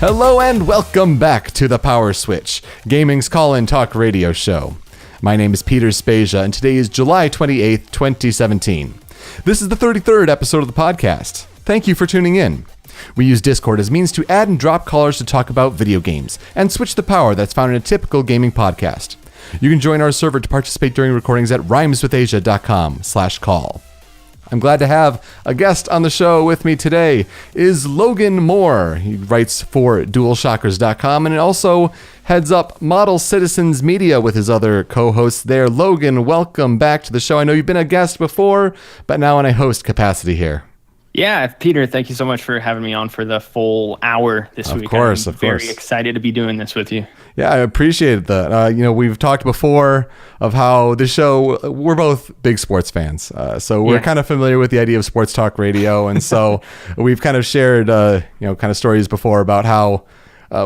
Hello and welcome back to the Power Switch, gaming's call-in talk radio show. My name is Peter Spezia, and today is July 28th, 2017. This is the 33rd episode of the podcast. Thank you for tuning in. We use Discord as means to add and drop callers to talk about video games, and switch the power that's found in a typical gaming podcast. You can join our server to participate during recordings at rhymeswithasia.com/call. I'm glad to have a guest on the show with me today is Logan Moore. He writes for DualShockers.com and also heads up Model Citizens Media with his other co-hosts there. Logan, welcome back to the show. I know you've been a guest before, but now in a host capacity here. Yeah, Peter, thank you so much for having me on for the full hour this week. Of course. I'm very excited to be doing this with you. Yeah, I appreciate that. We've talked before of how the show, we're both big sports fans. So we're kind of familiar with the idea of sports talk radio. And so we've kind of shared, kind of stories before about how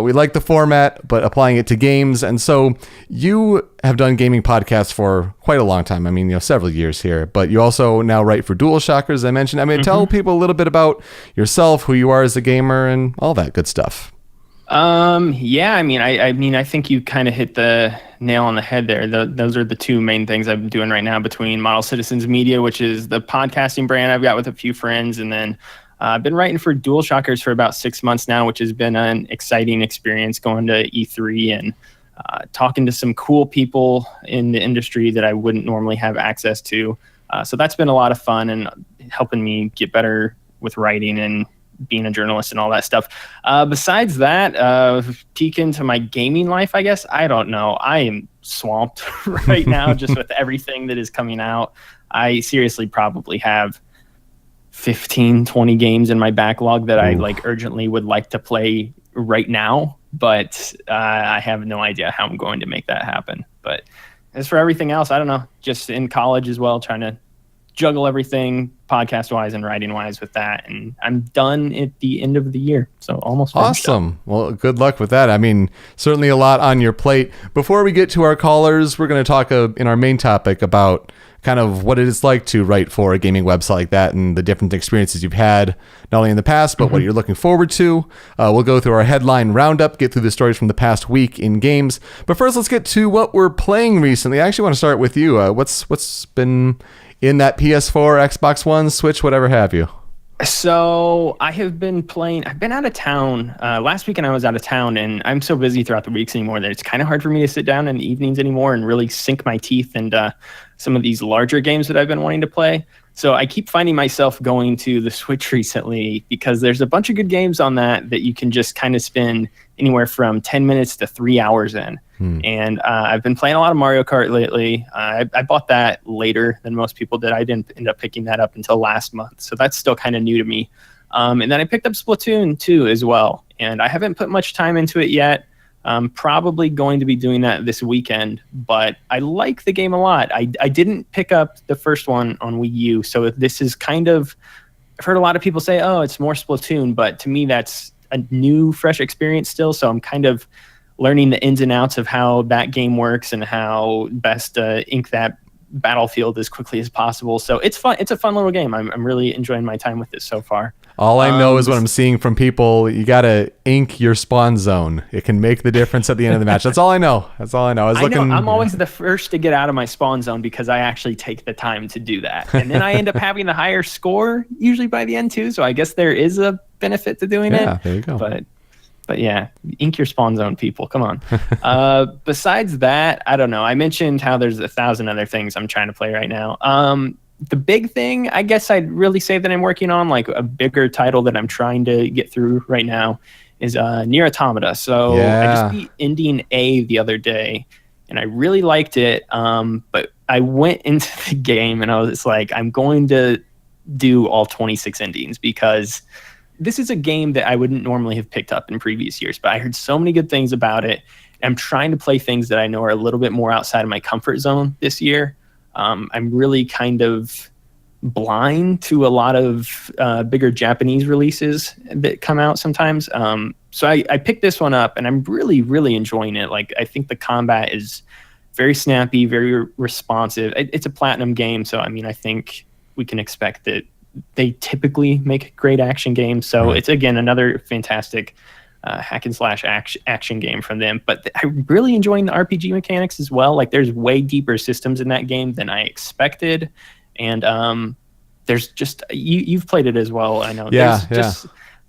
we like the format, but applying it to games. And so you have done gaming podcasts for quite a long time. I mean, several years here, but you also now write for DualShockers, as I mentioned. I mean, tell people a little bit about yourself, who you are as a gamer, and all that good stuff. I think you kind of hit the nail on the head there. Those are the two main things I'm doing right now between Model Citizens Media, which is the podcasting brand I've got with a few friends, and then I've been writing for DualShockers for about 6 months now, which has been an exciting experience going to E3 and talking to some cool people in the industry that I wouldn't normally have access to. So that's been a lot of fun and helping me get better with writing and being a journalist and all that stuff. Besides that, peek into my gaming life, I guess. I don't know. I am swamped right now just with everything that is coming out. I seriously probably have 15, 20 games in my backlog that I urgently would like to play right now, but I have no idea how I'm going to make that happen. But as for everything else, I don't know, just in college as well, trying to juggle everything podcast wise and writing wise with that. And I'm done at the end of the year. So almost awesome. Well, good luck with that. I mean, certainly a lot on your plate. Before we get to our callers, we're going to talk in our main topic about kind of what it is like to write for a gaming website like that and the different experiences you've had, not only in the past, but what you're looking forward to. We'll go through our headline roundup, get through the stories from the past week in games. But first, let's get to what we're playing recently. I actually want to start with you. What's been in that PS4, Xbox One, Switch, whatever have you? So I've been out of town. Last weekend I was out of town, and I'm so busy throughout the weeks anymore that it's kind of hard for me to sit down in the evenings anymore and really sink my teeth into some of these larger games that I've been wanting to play. So I keep finding myself going to the Switch recently because there's a bunch of good games on that you can just kind of spend anywhere from 10 minutes to 3 hours in. And I've been playing a lot of Mario Kart lately. I bought that later than most people did. I didn't end up picking that up until last month. So that's still kind of new to me. And then I picked up Splatoon 2 as well. And I haven't put much time into it yet. I'm probably going to be doing that this weekend. But I like the game a lot. I didn't pick up the first one on Wii U. So this is kind of... I've heard a lot of people say, oh, it's more Splatoon. But to me, that's a new, fresh experience still. So I'm kind of learning the ins and outs of how that game works and how best to ink that battlefield as quickly as possible. So it's fun. It's a fun little game. I'm really enjoying my time with it so far. All I know is what I'm seeing from people, you got to ink your spawn zone. It can make the difference at the end of the match. That's all I know. I'm always the first to get out of my spawn zone because I actually take the time to do that. And then I end up having the higher score usually by the end too. So I guess there is a benefit to doing it. Yeah, there you go. But yeah, ink your spawn zone, people. Come on. Besides that, I don't know. I mentioned how there's 1,000 other things I'm trying to play right now. The big thing, I guess I'd really say that I'm working on, like a bigger title that I'm trying to get through right now, is Nier Automata. So I just beat Ending A the other day, and I really liked it. But I went into the game, and I was like, I'm going to do all 26 endings because this is a game that I wouldn't normally have picked up in previous years, but I heard so many good things about it. I'm trying to play things that I know are a little bit more outside of my comfort zone this year. I'm really kind of blind to a lot of bigger Japanese releases that come out sometimes. So I picked this one up, and I'm really, really enjoying it. Like, I think the combat is very snappy, very responsive. It's a Platinum game, so I mean, I think we can expect that they typically make great action games. So It's, again, another fantastic hack and slash action game from them. But I'm really enjoying the RPG mechanics as well. Like there's way deeper systems in that game than I expected, and there's just you've played it as well. I know. Yeah, just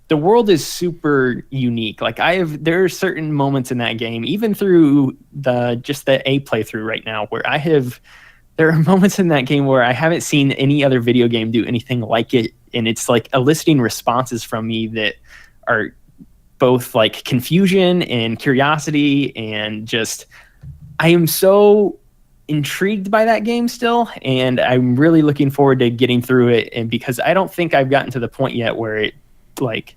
the world is super unique. Like there are certain moments in that game, even through the A playthrough right now, where there are moments in that game where I haven't seen any other video game do anything like it, and it's like eliciting responses from me that are both like confusion and curiosity, and just I am so intrigued by that game still, and I'm really looking forward to getting through it. And because I don't think I've gotten to the point yet where it, like,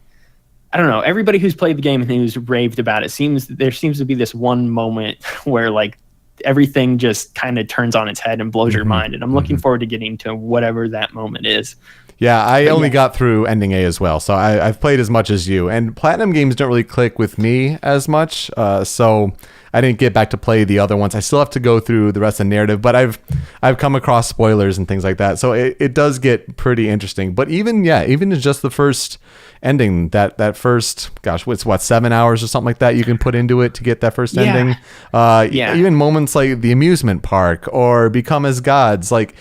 I don't know, everybody who's played the game and who's raved about it there seems to be this one moment where like everything just kind of turns on its head and blows your mind, and I'm looking forward to getting to whatever that moment is. Yeah, I only got through ending A as well, so I've played as much as you. And Platinum games don't really click with me as much, so I didn't get back to play the other ones. I still have to go through the rest of the narrative, but I've come across spoilers and things like that, so it does get pretty interesting. But even in just the first ending, that first, gosh, it's 7 hours or something like that you can put into it to get that first ending. Even moments like the amusement park or Become as Gods, like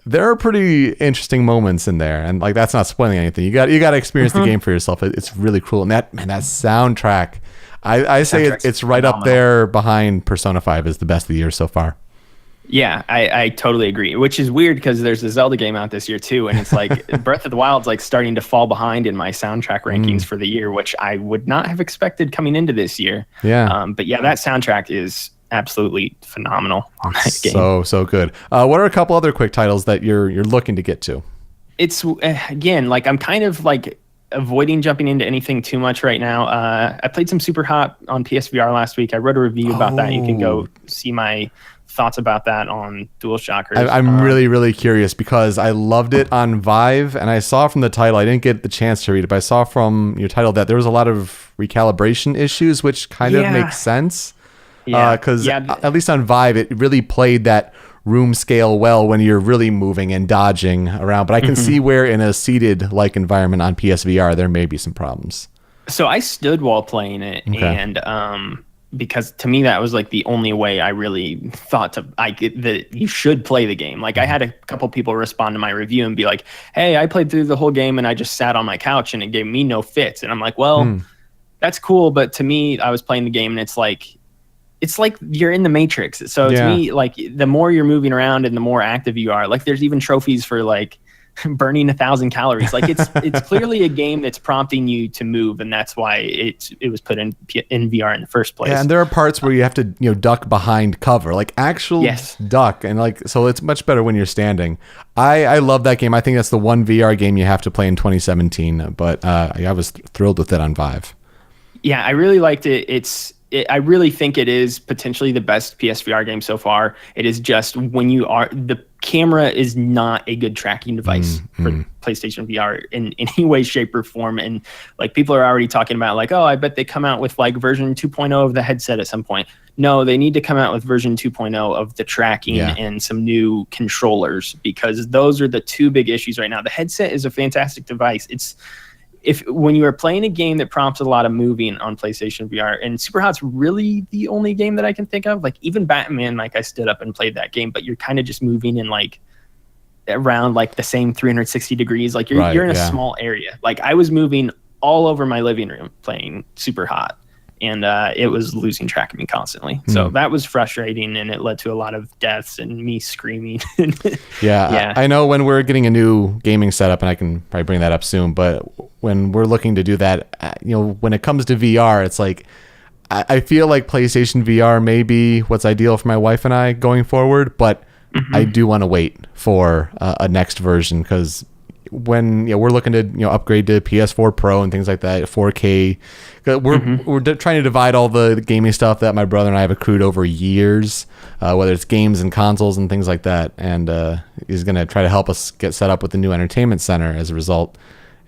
there are pretty interesting moments in there, and like that's not spoiling anything. You got to experience the game for yourself. It's really cool, and that soundtrack, I say it's right up there behind Persona 5 as the best of the year so far. Yeah, I totally agree, which is weird because there's a Zelda game out this year too, and it's like Breath of the Wild's like starting to fall behind in my soundtrack rankings for the year, which I would not have expected coming into this year. Yeah. But yeah, that soundtrack is absolutely phenomenal on that game. So good. What are a couple other quick titles that you're looking to get to? It's again, like I'm kind of like avoiding jumping into anything too much right now. I played some Super Hot on PSVR last week. I wrote a review about that. You can go see my thoughts about that on DualShockers. I'm really, really curious because I loved it on Vive, and I saw from the title, I didn't get the chance to read it, but I saw from your title that there was a lot of recalibration issues, which kind of makes sense. Because at least on Vive, it really played that room scale well when you're really moving and dodging around. But I can see where in a seated like environment on PSVR, there may be some problems. So I stood while playing it, and because to me that was like the only way I really thought that you should play the game. Like I had a couple people respond to my review and be like, "Hey, I played through the whole game and I just sat on my couch and it gave me no fits." And I'm like, "Well, that's cool, but to me, I was playing the game and it's like you're in the Matrix." So to me, like the more you're moving around and the more active you are, like there's even trophies for like burning 1,000 calories. Like it's clearly a game that's prompting you to move, and that's why it was put in VR in the first place. Yeah, and there are parts where you have to duck behind cover, like actual duck, and like so it's much better when you're standing. I love that game. I think that's the one VR game you have to play in 2017. But I was thrilled with it on Vive. Yeah, I really liked it. I really think it is potentially the best PSVR game so far. It is just the camera is not a good tracking device for PlayStation VR in any way, shape, or form. And like people are already talking about like, oh, I bet they come out with like version 2.0 of the headset at some point. No, they need to come out with version 2.0 of the tracking and some new controllers, because those are the two big issues right now. The headset is a fantastic device. When you are playing a game that prompts a lot of moving on PlayStation VR, and Superhot's really the only game that I can think of. Like even Batman, like I stood up and played that game, but you're kind of just moving in like around like the same 360 degrees. Like you're in a small area. Like I was moving all over my living room playing Superhot, and it was losing track of me constantly. So that was frustrating, and it led to a lot of deaths and me screaming. I know when we're getting a new gaming setup, and I can probably bring that up soon, but when we're looking to do that, when it comes to VR, it's like I feel like PlayStation VR may be what's ideal for my wife and I going forward, but I do want to wait for a next version, because when we're looking to upgrade to PS4 Pro and things like that, 4K, we're trying to divide all the gaming stuff that my brother and I have accrued over years, whether it's games and consoles and things like that, and he's going to try to help us get set up with the new entertainment center as a result.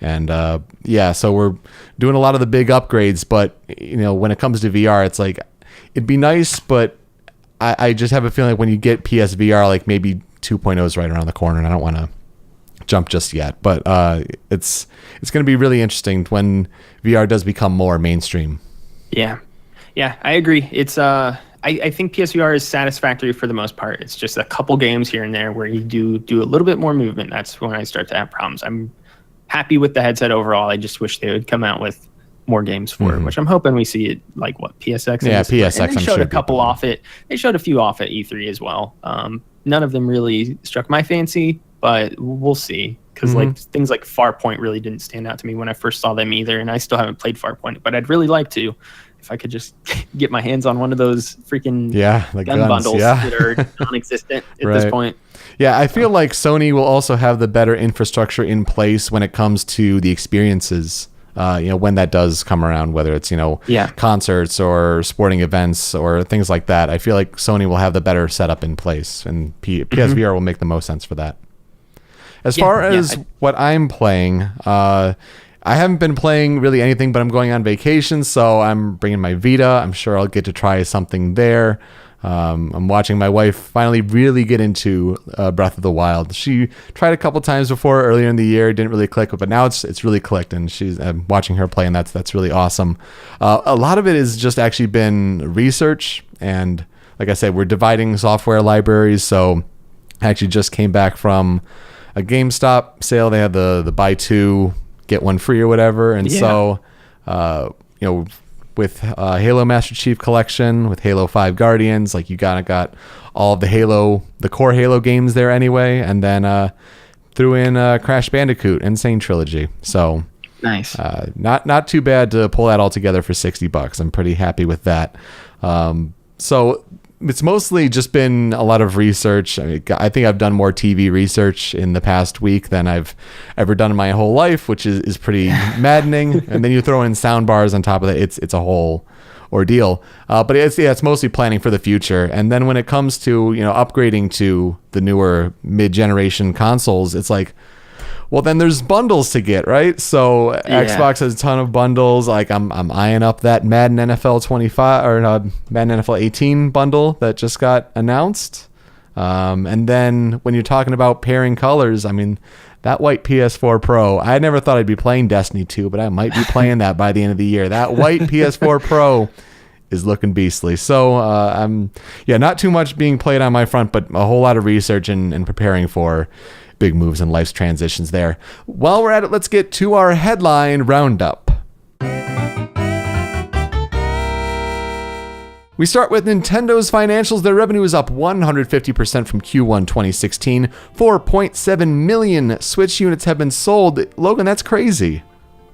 And so we're doing a lot of the big upgrades, but when it comes to VR, it's like it'd be nice, but I just have a feeling like when you get PSVR, like maybe 2.0 is right around the corner, and I don't want to jump just yet, but it's going to be really interesting when VR does become more mainstream. Yeah. Yeah, I agree. It's I think PSVR is satisfactory for the most part. It's just a couple games here and there where you do a little bit more movement. That's when I start to have problems. I'm happy with the headset overall. I just wish they would come out with more games for it, which I'm hoping we see it like what PSX. Yeah, PSX. And they showed a couple off it. They showed a few off at E3 as well. None of them really struck my fancy, but we'll see. Because like things like Farpoint really didn't stand out to me when I first saw them either, and I still haven't played Farpoint, but I'd really like to. If I could just get my hands on one of those freaking the gun guns, bundles that are non-existent at this point. Yeah, I feel like Sony will also have the better infrastructure in place when it comes to the experiences. When that does come around, whether it's concerts or sporting events or things like that, I feel like Sony will have the better setup in place, and PSVR will make the most sense for that. As far as what I'm playing, I haven't been playing really anything, but I'm going on vacation, so I'm bringing my Vita. I'm sure I'll get to try something there. I'm watching my wife finally really get into Breath of the Wild. She tried a couple times before earlier in the year, didn't really click, but now it's really clicked, and I'm watching her play, and that's really awesome. A lot of it has just actually been research, and like I said, we're dividing software libraries. So I actually just came back from a GameStop sale. They had the buy two get one free or whatever, and so with Halo Master Chief Collection, with Halo 5 Guardians, like you got all of the core Halo games there anyway, and then threw in Crash Bandicoot Insane Trilogy. So nice. Not too bad to pull that all together for $60. I'm pretty happy with that. So it's mostly just been a lot of research. I think I've done more TV research in the past week than I've ever done in my whole life, which is pretty maddening. And then you throw in sound bars on top of that. It's a whole ordeal. But it's mostly planning for the future. And then when it comes to, upgrading to the newer mid-generation consoles, it's like, well, then there's bundles to get, right? So Xbox has a ton of bundles. Like I'm eyeing up that Madden NFL 25 or Madden NFL 18 bundle that just got announced. And then when you're talking about pairing colors, I mean, that white PS4 Pro, I never thought I'd be playing Destiny 2, but I might be playing that by the end of the year. That white PS4 Pro is looking beastly. So not too much being played on my front, but a whole lot of research and preparing for big moves and life's transitions there. While we're at it, let's get to our headline roundup. We start with Nintendo's financials. Their revenue is up 150% from Q1 2016. 4.7 million Switch units have been sold. Logan, that's crazy.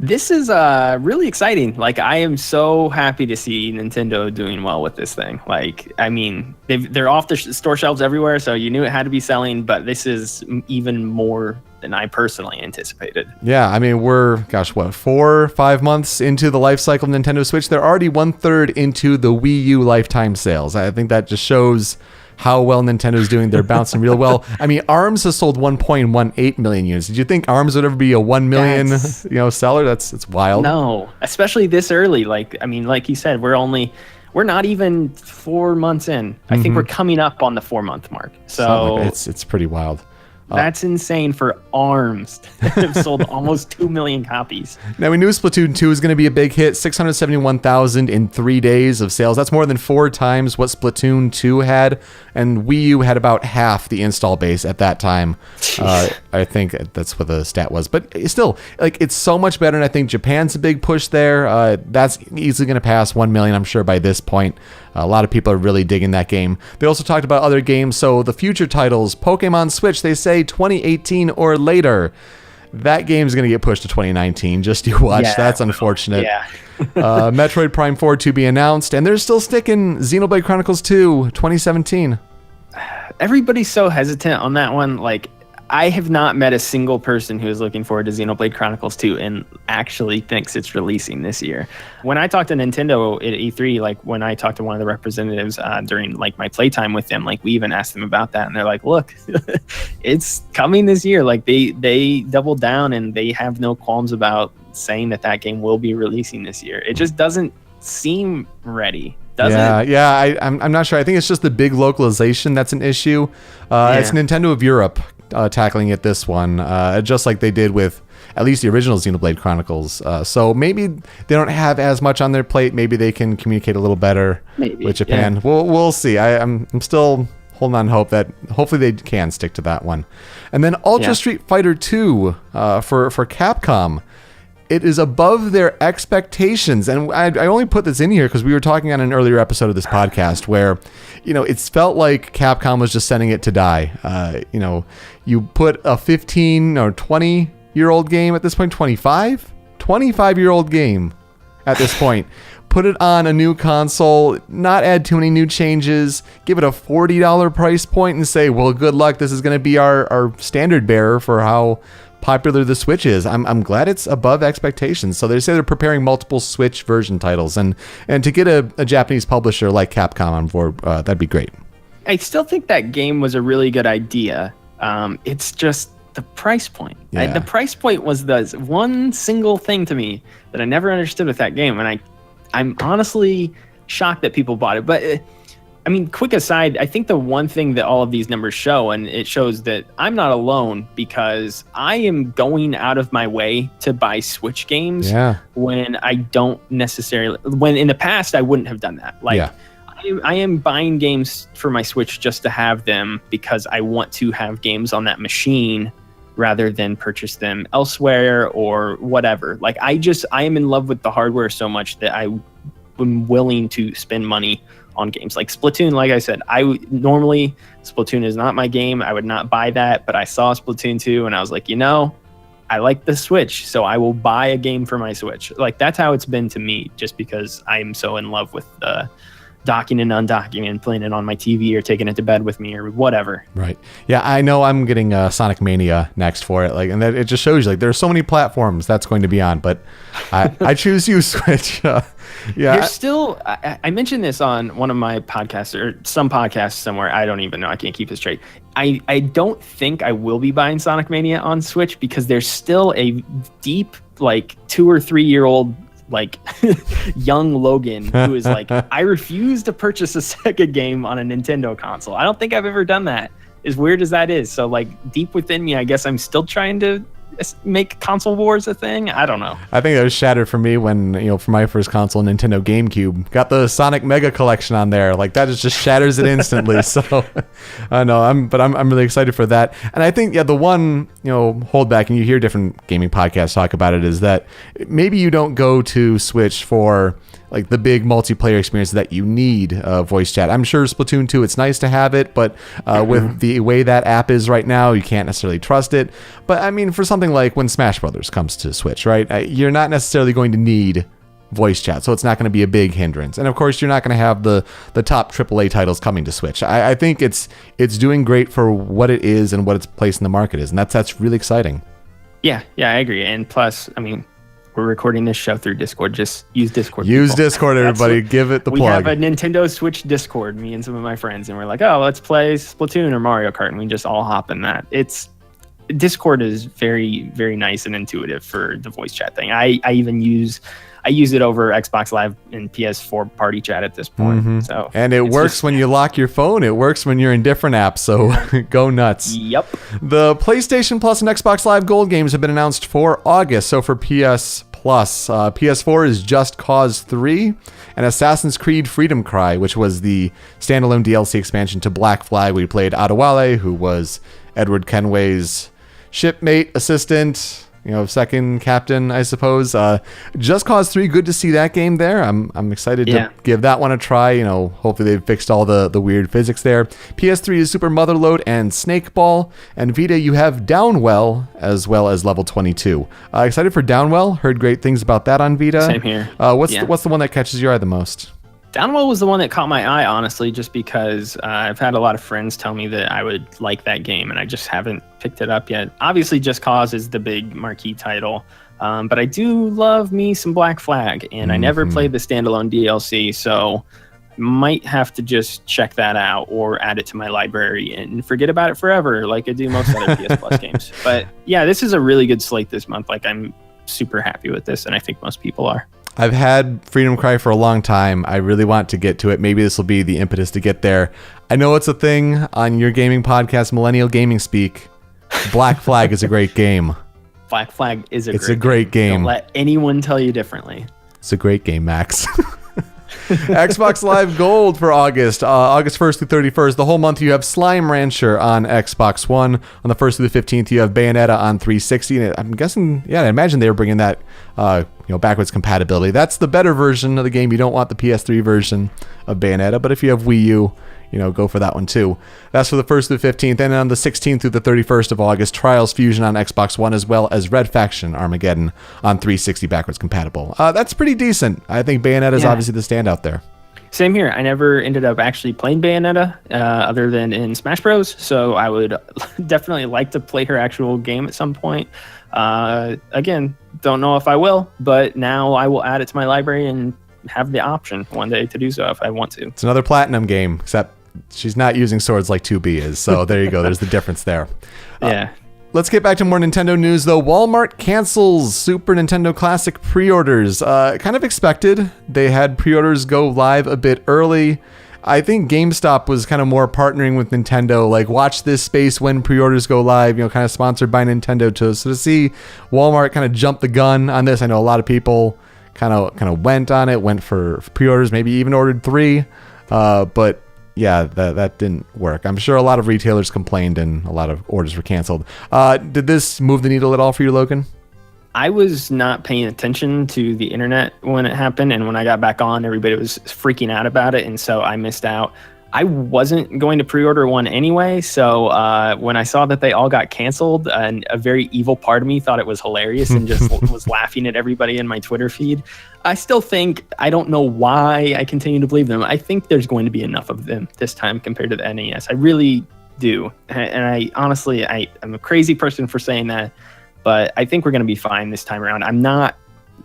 This is really exciting. Like, I am so happy to see Nintendo doing well with this thing. Like, I mean, they're off the store shelves everywhere, so you knew it had to be selling, but this is even more than I personally anticipated. Yeah, I mean, we're, 4-5 months into the life cycle of Nintendo Switch. They're already 1/3 into the Wii U lifetime sales. I think that just shows how well Nintendo's doing. They're bouncing real well. I mean, ARMS has sold 1.18 million units. Did you think ARMS would ever be a 1 million, seller? It's wild. No, especially this early. Like, I mean, like you said, we're not even 4 months in. I think we're coming up on the 4-month mark. So it's pretty wild. That's insane for ARMS. They've sold almost 2 million copies. Now, we knew Splatoon 2 was going to be a big hit. 671,000 in 3 days of sales. That's more than 4 times what Splatoon 2 had. And Wii U had about half the install base at that time. I think that's what the stat was. But still, like, it's so much better. And I think Japan's a big push there. That's easily going to pass 1 million, I'm sure, by this point. A lot of people are really digging that game. They also talked about other games. So the future titles, Pokemon Switch, they say 2018 or later. That game's going to get pushed to 2019. Just you watch. Yeah, that's unfortunate. Yeah. Metroid Prime 4 to be announced. And they're still sticking Xenoblade Chronicles 2, 2017. Everybody's so hesitant on that one. Like, I have not met a single person who is looking forward to Xenoblade Chronicles 2 and actually thinks it's releasing this year. When I talked to Nintendo at E3, like when I talked to one of the representatives during like my playtime with them, like we even asked them about that, and they're like, "Look, it's coming this year." Like they doubled down and they have no qualms about saying that game will be releasing this year. It just doesn't seem ready. I'm not sure. I think it's just the big localization that's an issue. It's Nintendo of Europe tackling it this one, just like they did with at least the original Xenoblade Chronicles. So maybe they don't have as much on their plate. Maybe they can communicate a little better with Japan. Yeah. We'll see. I'm still holding on hope that hopefully they can stick to that one. And then Ultra Street Fighter 2 for Capcom. It is above their expectations. And I only put this in here because we were talking on an earlier episode of this podcast where, it's felt like Capcom was just sending it to die. You put a 15 or 20-year-old game at this point, 25-year-old game at this point. Put it on a new console, not add too many new changes, give it a $40 price point and say, well, good luck. This is going to be our standard bearer for how popular the Switch is. I'm glad it's above expectations. So they say they're preparing multiple Switch version titles, and to get a Japanese publisher like Capcom on board, that'd be great. I still think that game was a really good idea. It's just the price point. Yeah. The price point was the one single thing to me that I never understood with that game, and I'm honestly shocked that people bought it. But quick aside, I think the one thing that all of these numbers show, and it shows that I'm not alone, because I am going out of my way to buy Switch games when I don't necessarily, when in the past I wouldn't have done that. I am buying games for my Switch just to have them because I want to have games on that machine rather than purchase them elsewhere or whatever. I am in love with the hardware so much that I'm willing to spend money on games like Splatoon. Like I said, normally Splatoon is not my game. I would not buy that, but I saw Splatoon 2 and I was like, I like the Switch, so I will buy a game for my Switch. That's how it's been to me, just because I'm so in love with the docking and undocking and playing it on my TV or taking it to bed with me or whatever. Right. Yeah, I know I'm getting Sonic Mania next for it. And that it just shows you there's so many platforms that's going to be on, but I choose you, Switch. There's still, I mentioned this on one of my podcasts or some podcast somewhere. I don't even know. I can't keep it straight. I don't think I will be buying Sonic Mania on Switch because there's still a deep 2 or 3 year old young Logan who is I refuse to purchase a Sega game on a Nintendo console. I don't think I've ever done that, as weird as that is. So deep within me, I guess I'm still trying to make console wars a thing. I don't know. I think that was shattered for me when, for my first console, Nintendo GameCube, got the Sonic Mega Collection on there. That just shatters it instantly. So I know I'm really excited for that. And I think, the one, holdback, and you hear different gaming podcasts talk about it, is that maybe you don't go to Switch for the big multiplayer experience that you need voice chat. I'm sure Splatoon 2, it's nice to have it, but with the way that app is right now, you can't necessarily trust it. But for something like when Smash Brothers comes to Switch, right? You're not necessarily going to need voice chat, so it's not going to be a big hindrance. And of course, you're not going to have the top AAA titles coming to Switch. I think it's doing great for what it is and what its place in the market is, and that's really exciting. Yeah, I agree. And plus, we're recording this show through Discord. Just use Discord. Use people. Discord, everybody. Give it the plug. We have a Nintendo Switch Discord, me and some of my friends, and we're like, let's play Splatoon or Mario Kart, and we just all hop in that. Discord is very, very nice and intuitive for the voice chat thing. I use it over Xbox Live and PS4 party chat at this point. Mm-hmm. So, and it works when you lock your phone. It works when you're in different apps. So go nuts. Yep. The PlayStation Plus and Xbox Live Gold games have been announced for August. So for PS Plus, PS4 is Just Cause 3 and Assassin's Creed Freedom Cry, which was the standalone DLC expansion to Black Flag. We played Adewale, who was Edward Kenway's shipmate, assistant, second captain, I suppose. Just Cause 3, good to see that game there. I'm excited to give that one a try. Hopefully they've fixed all the weird physics there. PS3 is Super Motherload and Snakeball. And Vita, you have Downwell as well as Level 22. Excited for Downwell. Heard great things about that on Vita. Same here. What's the one that catches your eye the most? Downwell was the one that caught my eye, honestly, just because I've had a lot of friends tell me that I would like that game, and I just haven't picked it up yet. Obviously, Just Cause is the big marquee title, but I do love me some Black Flag, and I never played the standalone DLC, so might have to just check that out or add it to my library and forget about it forever, like I do most other PS Plus games. But yeah, this is a really good slate this month. I'm super happy with this, and I think most people are. I've had Freedom Cry for a long time. I really want to get to it. Maybe this will be the impetus to get there. I know it's a thing on your gaming podcast, Millennial Gaming Speak. Black Flag is a great game. Black Flag is It's a great game. Don't let anyone tell you differently. It's a great game, Max. Xbox Live Gold for August 1st through 31st. The whole month you have Slime Rancher on Xbox One. On the 1st through the 15th, you have Bayonetta on 360. And I'm guessing, I imagine they were bringing that, backwards compatibility. That's the better version of the game. You don't want the PS3 version of Bayonetta, but if you have Wii U, go for that one too. That's for the 1st through the 15th. And on the 16th through the 31st of August, Trials Fusion on Xbox One, as well as Red Faction Armageddon on 360 backwards compatible. That's pretty decent. I think Bayonetta is obviously the standout there. Same here. I never ended up actually playing Bayonetta other than in Smash Bros. So I would definitely like to play her actual game at some point. Again, don't know if I will, but now I will add it to my library and have the option one day to do so if I want to. It's another Platinum game, except she's not using swords like 2B is. So there you go. There's the difference there. Yeah. Let's get back to more Nintendo news, though. Walmart cancels Super Nintendo Classic pre-orders. Kind of expected. They had pre-orders go live a bit early. I think GameStop was kind of more partnering with Nintendo, like watch this space when pre-orders go live, kind of sponsored by Nintendo. So to see Walmart kind of jump the gun on this, I know a lot of people kind of went on it, went for pre-orders, maybe even ordered 3. But yeah, that didn't work. I'm sure a lot of retailers complained and a lot of orders were canceled. Did this move the needle at all for you, Logan? I was not paying attention to the internet when it happened, and when I got back on, everybody was freaking out about it, and so I missed out. I wasn't going to pre-order one anyway, so when I saw that they all got canceled, and a very evil part of me thought it was hilarious and just was laughing at everybody in my Twitter feed. I still think, I don't know why I continue to believe them. I think there's going to be enough of them this time compared to the NES. I really do. And I honestly, I'm a crazy person for saying that, but I think we're going to be fine this time around. I'm not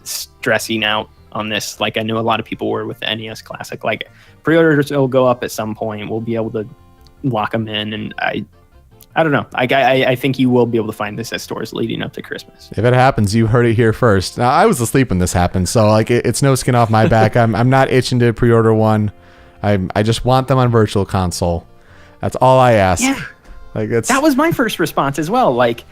stressing out on this like I know a lot of people were with the NES Classic. Like, pre-orders will go up at some point. We'll be able to lock them in, and I don't know. I think you will be able to find this at stores leading up to Christmas. If it happens, you heard it here first. Now, I was asleep when this happened, so like it's no skin off my back. I'm not itching to pre-order one. I just want them on Virtual Console. That's all I ask. Yeah, like that was my first response as well. Like,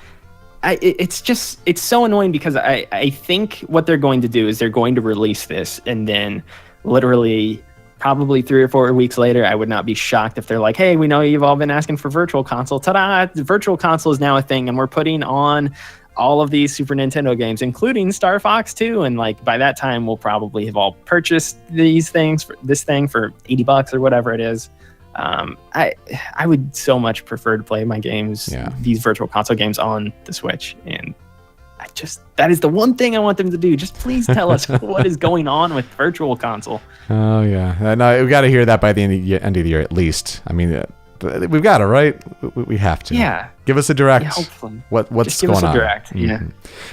it's so annoying because I think what they're going to do is they're going to release this, and then literally probably 3 or 4 weeks later, I would not be shocked if they're like, hey, we know you've all been asking for Virtual Console. Ta-da! The Virtual Console is now a thing, and we're putting on all of these Super Nintendo games, including Star Fox 2. And like by that time, we'll probably have all purchased this thing for $80 or whatever it is. I would so much prefer to play my games, these Virtual Console games, on the Switch, and that is the one thing I want them to do. Just please tell us what is going on with Virtual Console. Oh yeah, no, we got to hear that by the end of the year at least. I mean, we've got to, right? We have to. Yeah. Give us a direct. Yeah, hopefully. What's going on? Just give us a direct. Mm-hmm. Yeah.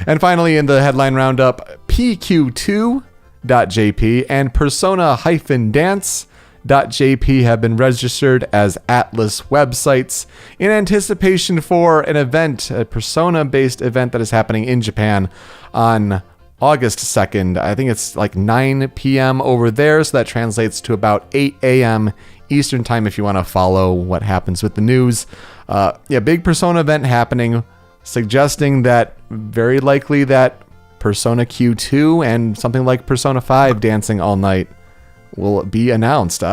And finally, in the headline roundup, PQ2.jp and Persona-Dance.jp have been registered as Atlas websites in anticipation for an event, a Persona-based event that is happening in Japan on August 2nd. I think it's like 9 p.m. over there, so that translates to about 8 a.m. Eastern time if you want to follow what happens with the news. Big Persona event happening, suggesting that very likely that Persona Q2 and something like Persona 5 Dancing All Night will be announced.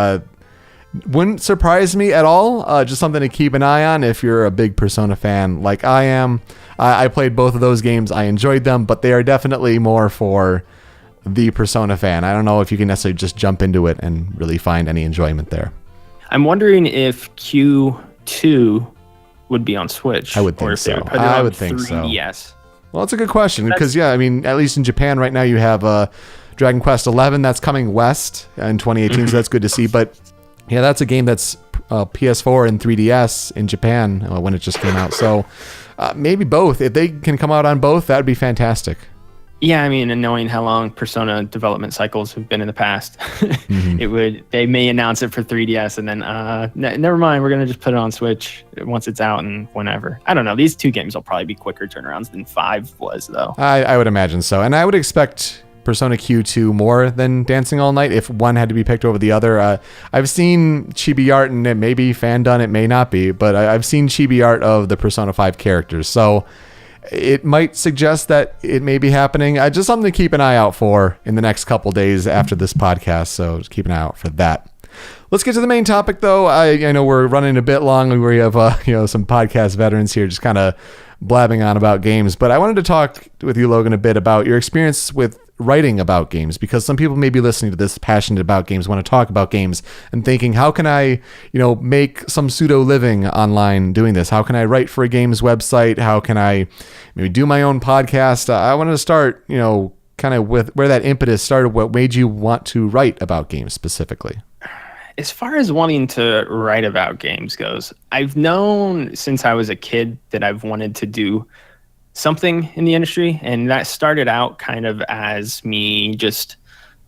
Wouldn't surprise me at all. Just something to keep an eye on if you're a big Persona fan like I am. I played both of those games. I enjoyed them, but they are definitely more for the Persona fan. I don't know if you can necessarily just jump into it and really find any enjoyment there. I'm wondering if Q2 would be on Switch. I would think so. I would think so. Yes. Well, it's a good question because, I mean, at least in Japan right now you have Dragon Quest 11 that's coming west in 2018, so that's good to see. But yeah, that's a game that's PS4 and 3DS in Japan when it just came out. So maybe both. If they can come out on both, that would be fantastic. Yeah, I mean, and knowing how long Persona development cycles have been in the past, they may announce it for 3DS and then never mind, we're gonna just put it on Switch once it's out and whenever. I don't know. These two games will probably be quicker turnarounds than 5 was, though. I would imagine so, and I would expect Persona Q2 more than Dancing All Night if one had to be picked over the other. I've seen chibi art, and it may be fan done, it may not be, but I've seen chibi art of the Persona 5 characters, so it might suggest that it may be happening. Just something to keep an eye out for in the next couple days after this podcast. So just keep an eye out for that. Let's get to the main topic, though. I know we're running a bit long. We have some podcast veterans here just kind of blabbing on about games. But I wanted to talk with you, Logan, a bit about your experience with writing about games, because some people may be listening to this passionate about games, want to talk about games and thinking, how can I, make some pseudo living online doing this? How can I write for a games website? How can I maybe do my own podcast? I wanted to start, kind of with where that impetus started. What made you want to write about games specifically? As far as wanting to write about games goes, I've known since I was a kid that I've wanted to do something in the industry. And that started out kind of as me just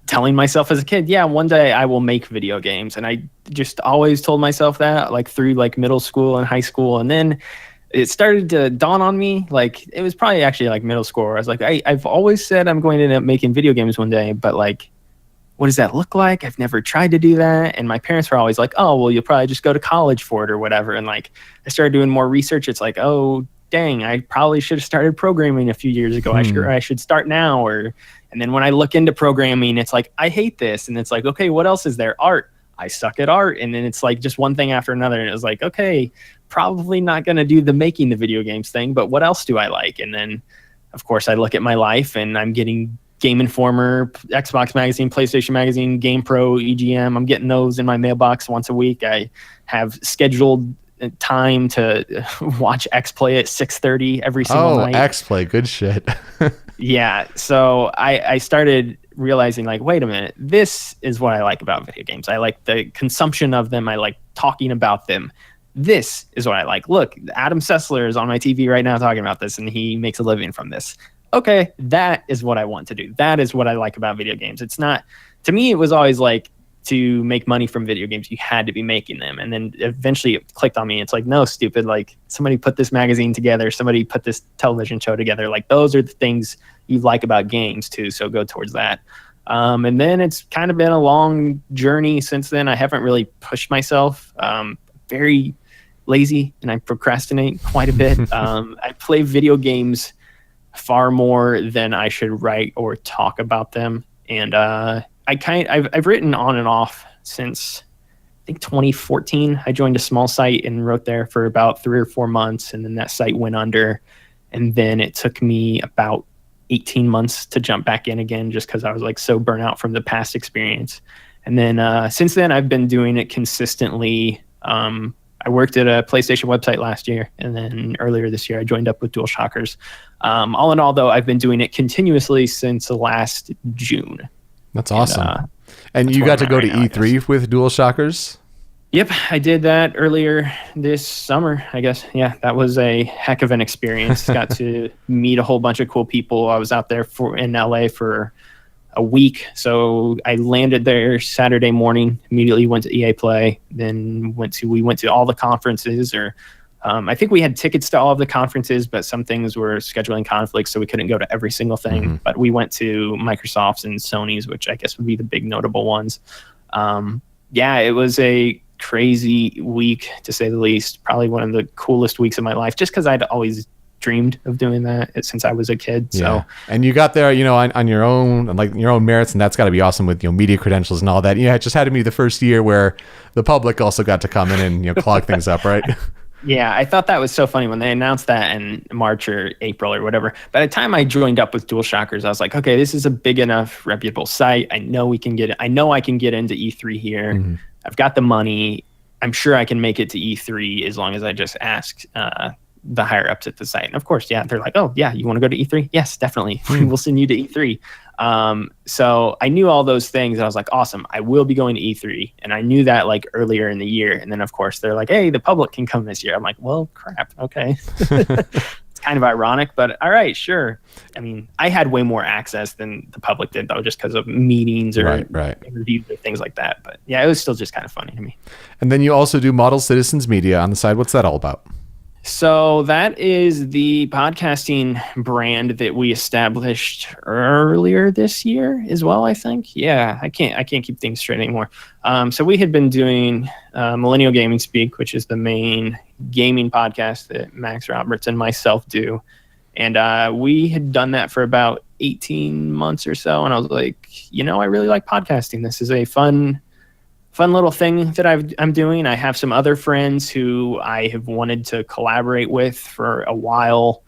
telling myself as a kid, yeah, one day I will make video games. And I just always told myself that, like through like middle school and high school. And then it started to dawn on me, like it was probably actually like middle school, where I was like, I've always said I'm going to end up making video games one day, but like, what does that look like? I've never tried to do that. And my parents were always like, oh, well, you'll probably just go to college for it or whatever. And like, I started doing more research. It's like, oh, dang, I probably should have started programming a few years ago. I should start now. And then when I look into programming, it's like, I hate this. And it's like, okay, what else is there? Art. I suck at art. And then it's like just one thing after another. And it was like, okay, probably not going to do the making the video games thing, but what else do I like? And then of course I look at my life and I'm getting Game Informer, Xbox Magazine, PlayStation Magazine, GamePro, EGM. I'm getting those in my mailbox once a week. I have scheduled time to watch X-Play at 6:30 every single night. Oh, X-Play, good shit. Yeah, so I started realizing, like, wait a minute, this is what I like about video games. I like the consumption of them. I like talking about them. This is what I like. Look, Adam Sessler is on my TV right now talking about this, and he makes a living from this. Okay, that is what I want to do. That is what I like about video games. It's not, to me, it was always like, to make money from video games, you had to be making them. And then eventually it clicked on me. It's like, no, stupid. Like, somebody put this magazine together. Somebody put this television show together. Like, those are the things you like about games too. So go towards that. And then it's kind of been a long journey since then. I haven't really pushed myself. Very lazy, and I procrastinate quite a bit. I play video games far more than I should write or talk about them. And I've written on and off since I think 2014. I joined a small site and wrote there for about 3 or 4 months, and then that site went under. And then it took me about 18 months to jump back in again, just because I was like so burnt out from the past experience. And then since then, I've been doing it consistently. I worked at a PlayStation website last year, and then earlier this year, I joined up with DualShockers. All in all, though, I've been doing it continuously since last June. That's awesome. And you got to go to E3 with DualShockers? Yep, I did that earlier this summer, I guess. Yeah, that was a heck of an experience. Got to meet a whole bunch of cool people. I was out there in LA for a week. So I landed there Saturday morning, immediately went to EA Play, then we went to all the conferences, or I think we had tickets to all of the conferences, but some things were scheduling conflicts, so we couldn't go to every single thing. Mm-hmm. But we went to Microsoft's and Sony's, which I guess would be the big notable ones. Yeah, it was a crazy week, to say the least. Probably one of the coolest weeks of my life, just because I'd always dreamed of doing that since I was a kid. Yeah. So, and you got there, on your own, like your own merits, and that's got to be awesome with media credentials and all that. Yeah, it just had to be the first year where the public also got to come in and clog things up, right? Yeah, I thought that was so funny when they announced that in March or April or whatever. By the time I joined up with DualShockers, I was like, okay, this is a big enough, reputable site. I know I can get into E3 here. Mm-hmm. I've got the money. I'm sure I can make it to E3 as long as I just ask the higher ups at the site. And of course, yeah, they're like, oh yeah, you want to go to E3? Yes, definitely. We'll send you to E3. So I knew all those things. I was like, awesome, I will be going to E3. And I knew that like earlier in the year. And then of course they're like, hey, the public can come this year. I'm like, well, crap. Okay. It's kind of ironic, but all right, sure. I mean, I had way more access than the public did though, just because of meetings or interviews or things like that. But yeah, it was still just kind of funny to me. And then you also do Model Citizens Media on the side. What's that all about? So that is the podcasting brand that we established earlier this year as well, I think. Yeah, I can't keep things straight anymore. So we had been doing Millennial Gaming Speak, which is the main gaming podcast that Max Roberts and myself do. And we had done that for about 18 months or so. And I was like, I really like podcasting. This is a fun little thing that I'm doing. I have some other friends who I have wanted to collaborate with for a while,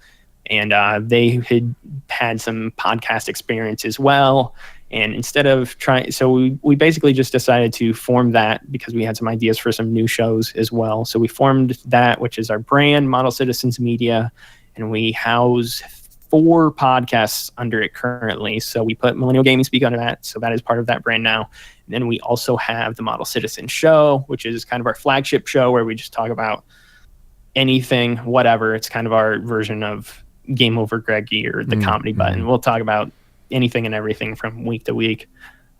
and they had some podcast experience as well. And instead of we basically just decided to form that because we had some ideas for some new shows as well. So we formed that, which is our brand, Model Citizens Media, and we house 4 podcasts under it currently. So we put Millennial Gaming Speak under that. So that is part of that brand now. And then we also have the Model Citizen Show, which is kind of our flagship show where we just talk about anything, whatever. It's kind of our version of Game Over Greggy or the Comedy Button. We'll talk about anything and everything from week to week.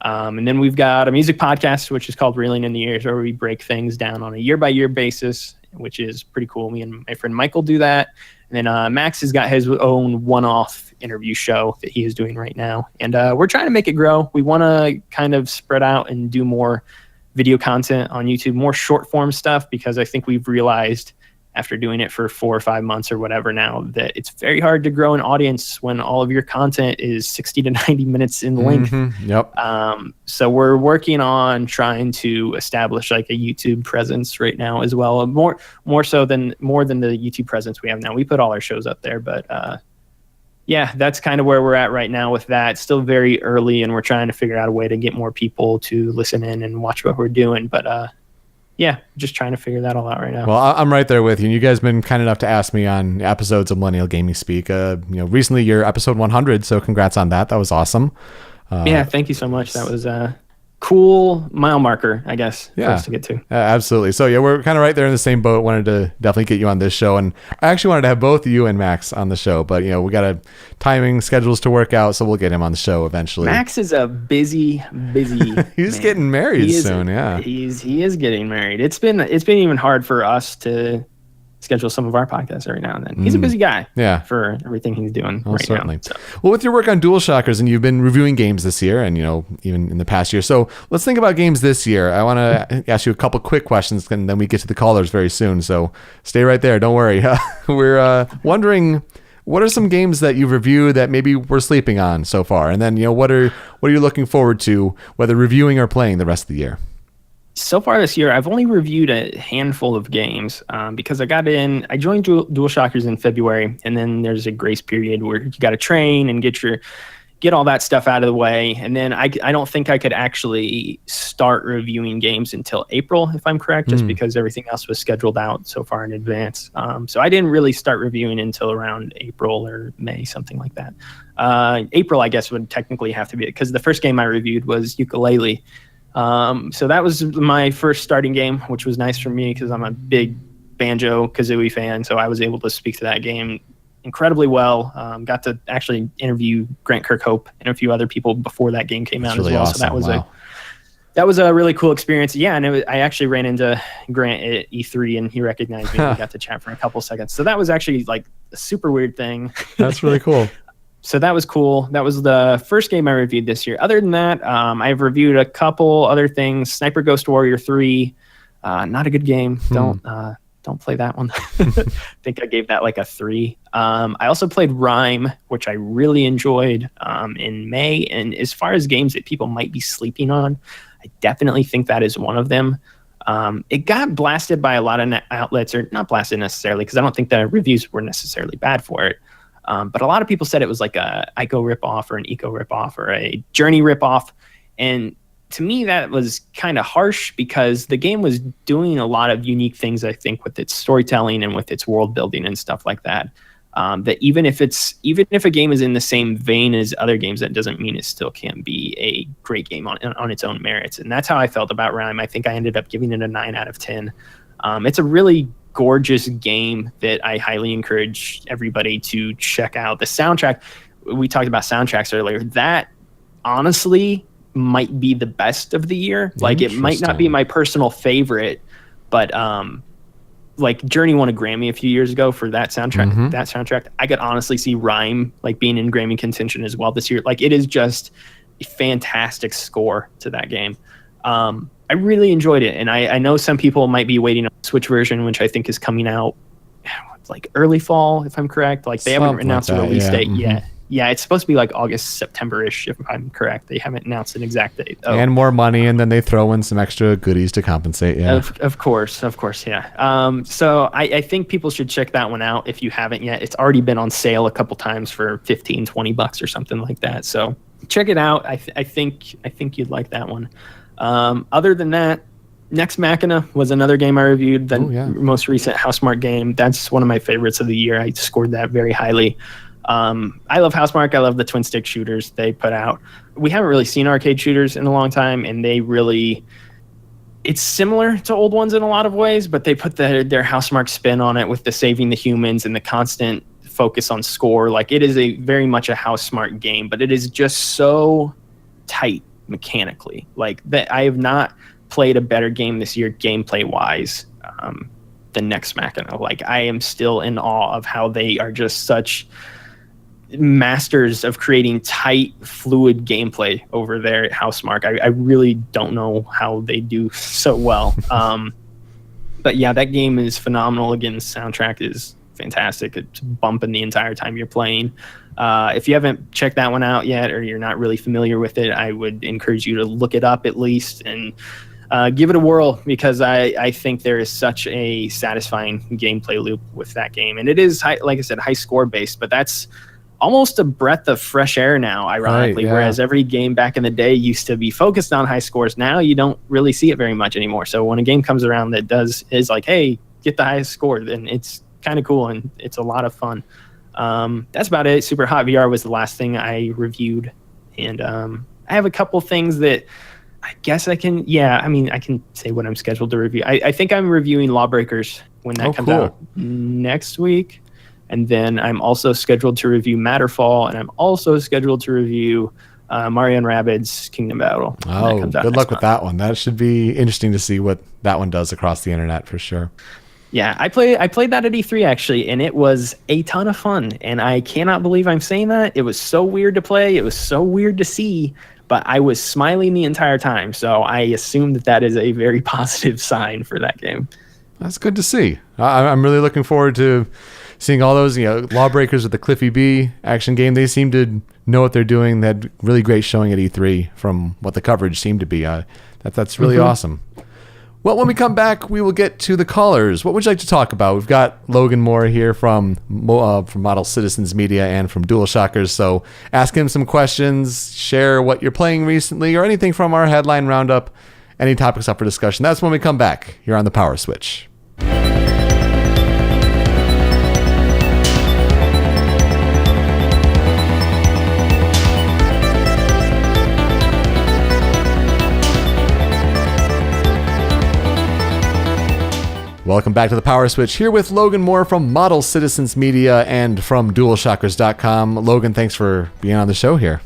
And then we've got a music podcast, which is called Reeling in the Years, where we break things down on a year-by-year basis, which is pretty cool. Me and my friend Michael do that. And then Max has got his own one-off interview show that he is doing right now. And we're trying to make it grow. We want to kind of spread out and do more video content on YouTube, more short-form stuff, because I think we've realized after doing it for 4 or 5 months or whatever now that it's very hard to grow an audience when all of your content is 60 to 90 minutes in length. Yep. So we're working on trying to establish like a YouTube presence right now as well. More than the YouTube presence we have now. We put all our shows up there, but yeah, that's kind of where we're at right now with that. It's still very early, and we're trying to figure out a way to get more people to listen in and watch what we're doing. But yeah, just trying to figure that all out right now. Well, I'm right there with you. And you guys have been kind enough to ask me on episodes of Millennial Gaming Speak. Recently you're episode 100, so congrats on that. That was awesome. Yeah, thank you so much. That was cool mile marker, I guess, for us to get to. Absolutely. So yeah, we're kind of right there in the same boat. Wanted to definitely get you on this show, and I actually wanted to have both you and Max on the show, but we got timing schedules to work out, so we'll get him on the show eventually. Max is a busy He's man. Getting married soon. Yeah, he is getting married. It's been even hard for us to schedule some of our podcasts every now and then. He's a busy guy for everything he's doing certainly. now. So. Well, with your work on DualShockers, and you've been reviewing games this year and, even in the past year. So let's think about games this year. I want to ask you a couple quick questions, and then we get to the callers very soon. So stay right there. Don't worry. We're wondering, what are some games that you've reviewed that maybe we're sleeping on so far? And then, what are you looking forward to, whether reviewing or playing the rest of the year? So far this year, I've only reviewed a handful of games because I joined DualShockers in February, and then there's a grace period where you got to train and get all that stuff out of the way. And then I don't think I could actually start reviewing games until April, if I'm correct, just because everything else was scheduled out so far in advance. So I didn't really start reviewing until around April or May, something like that. April, I guess, would technically have to be it, because the first game I reviewed was Yooka-Laylee. So that was my first starting game, which was nice for me because I'm a big Banjo-Kazooie fan. So I was able to speak to that game incredibly well. Got to actually interview Grant Kirkhope and a few other people before that game came out as well. Awesome. So that was a really cool experience. Yeah, and I actually ran into Grant at E3, and he recognized me. And we got to chat for a couple seconds. So that was actually like a super weird thing. That's really cool. So that was cool. That was the first game I reviewed this year. Other than that, I've reviewed a couple other things. Sniper Ghost Warrior 3, not a good game. Don't play that one. I think I gave that like a 3. I also played Rime, which I really enjoyed in May. And as far as games that people might be sleeping on, I definitely think that is one of them. It got blasted by a lot of outlets, or not blasted necessarily, because I don't think the reviews were necessarily bad for it. But a lot of people said it was like a Ico ripoff or an Eco ripoff or a Journey ripoff. And to me, that was kind of harsh because the game was doing a lot of unique things, I think, with its storytelling and with its world building and stuff like that. That even if a game is in the same vein as other games, that doesn't mean it still can't be a great game on its own merits. And that's how I felt about Rime. I think I ended up giving it a 9 out of 10. It's a really gorgeous game that I highly encourage everybody to check out. The soundtrack, we talked about soundtracks earlier, that honestly might be the best of the year. Like, it might not be my personal favorite, but like Journey won a Grammy a few years ago for that soundtrack. That soundtrack, I could honestly see Rime like being in Grammy contention as well this year. Like, it is just a fantastic score to that game. I really enjoyed it, and I know some people might be waiting on the Switch version, which I think is coming out like early fall, if I'm correct. Like they haven't announced a release date yet. Yeah, it's supposed to be like August, September-ish, if I'm correct. They haven't announced an exact date. And more money, and then they throw in some extra goodies to compensate. Yeah, of course, yeah. So I think people should check that one out if you haven't yet. It's already been on sale a couple times for $15-$20 or something like that. So check it out. I think you'd like that one. Other than that, Nex Machina was another game I reviewed. The most recent Housemarque game. That's one of my favorites of the year. I scored that very highly. I love Housemarque. I love the twin stick shooters they put out. We haven't really seen arcade shooters in a long time, and it's similar to old ones in a lot of ways, but they put their Housemarque spin on it with the saving the humans and the constant focus on score. Like, it is very much a Housemarque game, but it is just so tight mechanically. Like, that I have not played a better game this year gameplay wise than Nex Machina. Like, I am still in awe of how they are just such masters of creating tight, fluid gameplay over there at Housemarque. I really don't know how they do so well. But yeah, that game is phenomenal. Again, the soundtrack is fantastic. It's bumping the entire time you're playing. If you haven't checked that one out yet, or you're not really familiar with it, I would encourage you to look it up at least and give it a whirl, because I think there is such a satisfying gameplay loop with that game. And it is, like I said, high score based, but that's almost a breath of fresh air now, ironically. Right, yeah. Whereas every game back in the day used to be focused on high scores. Now you don't really see it very much anymore. So when a game comes around that is like, hey, get the highest score, then it's kind of cool and it's a lot of fun. That's about it. Super Hot VR was the last thing I reviewed. And I have a couple things that I guess I can say what I'm scheduled to review. I think I'm reviewing Lawbreakers when that comes out next week. And then I'm also scheduled to review Matterfall, and I'm also scheduled to review Mario & Rabbids Kingdom Battle. Oh, good luck with that one. That should be interesting to see what that one does across the internet for sure. Yeah, I played that at E3 actually, and it was a ton of fun. And I cannot believe I'm saying that. It was so weird to play. It was so weird to see, but I was smiling the entire time. So I assume that is a very positive sign for that game. That's good to see. I'm really looking forward to seeing all those, Lawbreakers with the Cliffy B action game. They seem to know what they're doing. They had really great showing at E3 from what the coverage seemed to be. That's really awesome. Well, when we come back, we will get to the callers. What would you like to talk about? We've got Logan Moore here from Model Citizens Media and from DualShockers. So ask him some questions, share what you're playing recently, or anything from our headline roundup. Any topics up for discussion. That's when we come back here on the Power Switch. Welcome back to the Power Switch, here with Logan Moore from Model Citizens Media and from DualShockers.com. Logan, thanks for being on the show here.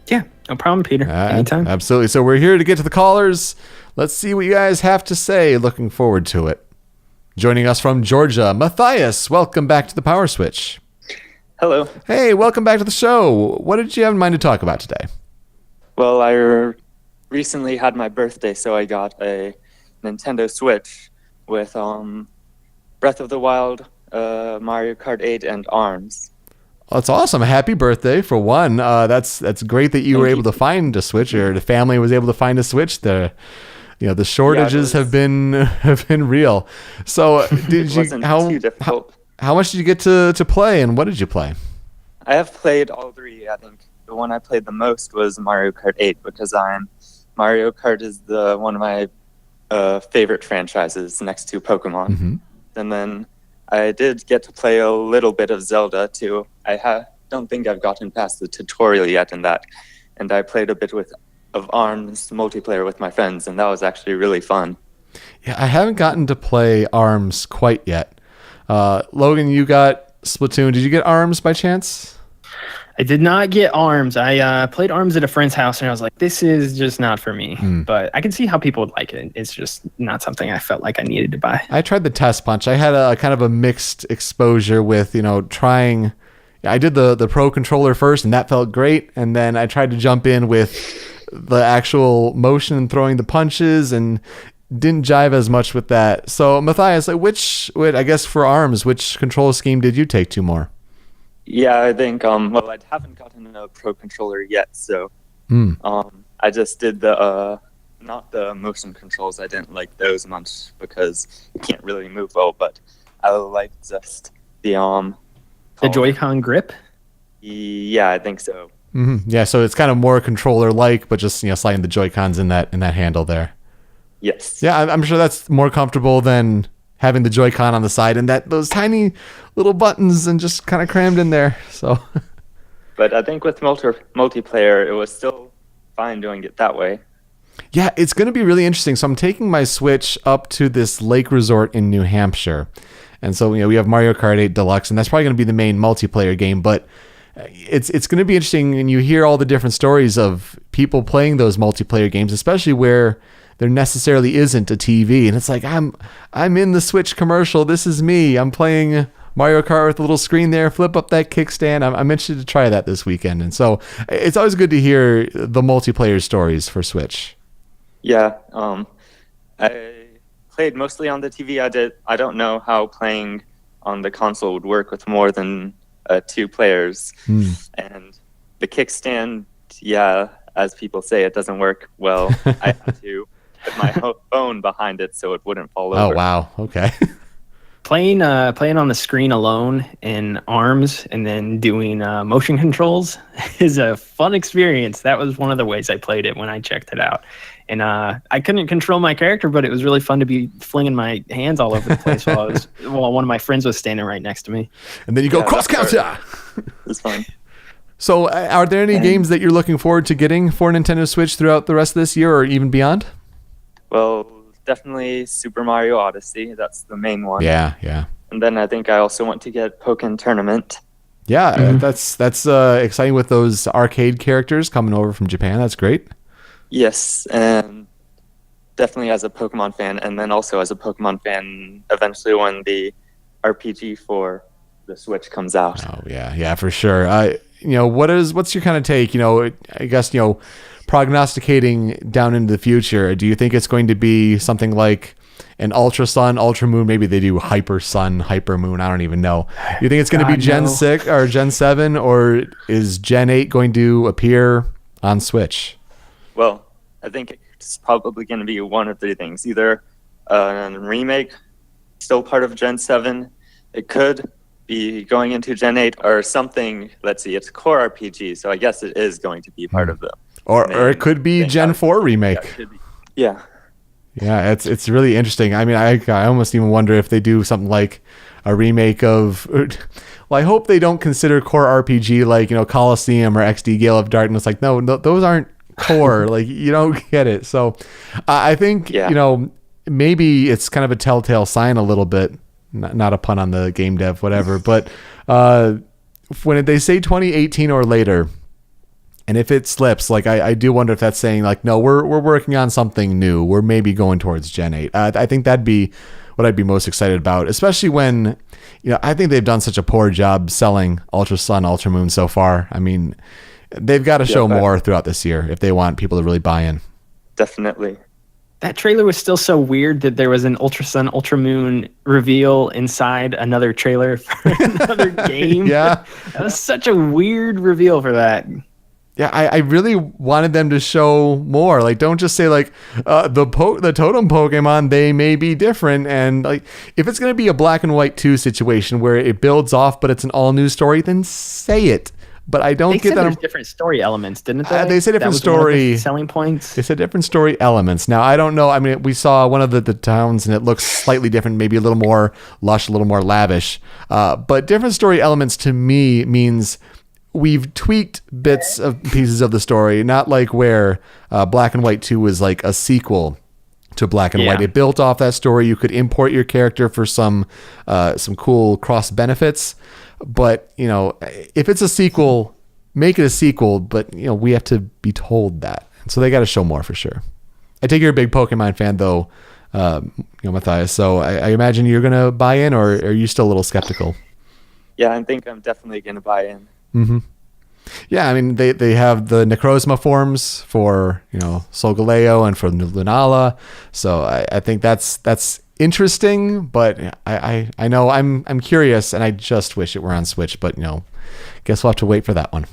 Yeah, no problem, Peter. Anytime. Absolutely. So we're here to get to the callers. Let's see what you guys have to say. Looking forward to it. Joining us from Georgia, Matthias. Welcome back to the Power Switch. Hello. Hey, welcome back to the show. What did you have in mind to talk about today? Well, I recently had my birthday, so I got a Nintendo Switch with Breath of the Wild, Mario Kart 8, and ARMS. Well, that's awesome. Happy birthday, for one. That's great that you were able to find a Switch, or the family was able to find a Switch. The shortages have been real. So did you too difficult. How much did you get to play, and what did you play? I have played all three. I think the one I played the most was Mario Kart 8, because Mario Kart is one of my favorite franchises next to Pokemon. Mm-hmm. And then I did get to play a little bit of Zelda too. I don't think I've gotten past the tutorial yet in that. And I played a bit of ARMS multiplayer with my friends, and that was actually really fun. Yeah, I haven't gotten to play ARMS quite yet. Logan, you got Splatoon. Did you get ARMS by chance? I did not get ARMS. I played ARMS at a friend's house, and I was like, this is just not for me. But I can see how people would like it. It's just not something I felt like I needed to buy. I tried the test punch. I had a kind of a mixed exposure with, trying. I did the Pro controller first, and that felt great. And then I tried to jump in with the actual motion and throwing the punches, and didn't jive as much with that. So Matthias, I guess for ARMS, which control scheme did you take to more? Yeah, I think well, I haven't gotten a pro controller yet, so I just did the not the motion controls. I didn't like those much because you can't really move well, but I like just the Joy-Con grip. Yeah, I think so. Mm-hmm. Yeah, so it's kind of more controller-like, but just sliding the Joy-Cons in that handle there. Yes. Yeah, I'm sure that's more comfortable than having the Joy-Con on the side and those tiny little buttons and just kind of crammed in there. So. But I think with multiplayer, it was still fine doing it that way. Yeah, it's going to be really interesting. So I'm taking my Switch up to this lake resort in New Hampshire. And so, we have Mario Kart 8 Deluxe, and that's probably going to be the main multiplayer game. But it's going to be interesting, and you hear all the different stories of people playing those multiplayer games, especially where there necessarily isn't a TV. And it's like, I'm in the Switch commercial. This is me. I'm playing Mario Kart with a little screen there. Flip up that kickstand. I'm interested to try that this weekend. And so it's always good to hear the multiplayer stories for Switch. Yeah, I played mostly on the TV. I don't know how playing on the console would work with more than 2 players. And the kickstand, yeah, as people say, it doesn't work well. I had to put my phone behind it so it wouldn't fall over. Oh wow, okay. Playing on the screen alone in ARMS and then doing motion controls is a fun experience. That was one of the ways I played it when I checked it out. And I couldn't control my character, but it was really fun to be flinging my hands all over the place while one of my friends was standing right next to me. And then you go cross counter. It's fun. So are there any games that you're looking forward to getting for Nintendo Switch throughout the rest of this year or even beyond? Well, definitely Super Mario Odyssey. That's the main one. Yeah. And then I think I also want to get Pokken Tournament. Yeah, that's exciting with those arcade characters coming over from Japan. That's great. Yes, and definitely as a Pokemon fan, and then also as a Pokemon fan eventually when the RPG for the Switch comes out. Oh yeah, for sure. What's your kind of take? I guess prognosticating down into the future. Do you think it's going to be something like an Ultra Sun, Ultra Moon? Maybe they do Hyper Sun, Hyper Moon. I don't even know. Do you think it's going to be Gen 6 or Gen 7, or is Gen 8 going to appear on Switch? Well, I think it's probably going to be one of 3 things. Either a remake, still part of Gen 7. It could be going into Gen 8 or something. Let's see, it's a core RPG, so I guess it is going to be part of them. Or it could be Gen 4 remake. Yeah. Yeah, it's really interesting. I mean, I almost even wonder if they do something like a remake of... Well, I hope they don't consider core RPG like, Coliseum or XD Gale of Darkness. Like, no, those aren't core. Like, you don't get it. So I think, maybe it's kind of a telltale sign a little bit. Not a pun on the game dev, whatever. But when they say 2018 or later... And if it slips, like I do wonder if that's saying like, no, we're working on something new. We're maybe going towards Gen 8. I think that'd be what I'd be most excited about, especially when, I think they've done such a poor job selling Ultra Sun, Ultra Moon so far. I mean, they've got to show more throughout this year if they want people to really buy in. Definitely. That trailer was still so weird that there was an Ultra Sun, Ultra Moon reveal inside another trailer for another game. Yeah. That was such a weird reveal for that. Yeah, I really wanted them to show more. Like, don't just say like the totem Pokemon, they may be different. And like, if it's going to be a Black and White 2 situation where it builds off, but it's an all new story, then say it. But I don't get that. There's different story elements, didn't they? They said different story selling points. They said different story elements. Now I don't know. I mean, we saw one of the towns and it looks slightly different, maybe a little more lush, a little more lavish. But different story elements to me means we've tweaked bits of pieces of the story, not like where Black and White 2 was like a sequel to Black and White. It built off that story. You could import your character for some cool cross benefits. But, if it's a sequel, make it a sequel. But, we have to be told that. So they got to show more for sure. I take you're a big Pokemon fan, though, Matthias. So I imagine you're going to buy in, or are you still a little skeptical? Yeah, I think I'm definitely going to buy in. Mm-hmm. Yeah, I mean they have the Necrozma forms for Solgaleo and for Lunala, so I think that's interesting. But I know I'm curious, and I just wish it were on Switch. But guess we'll have to wait for that one.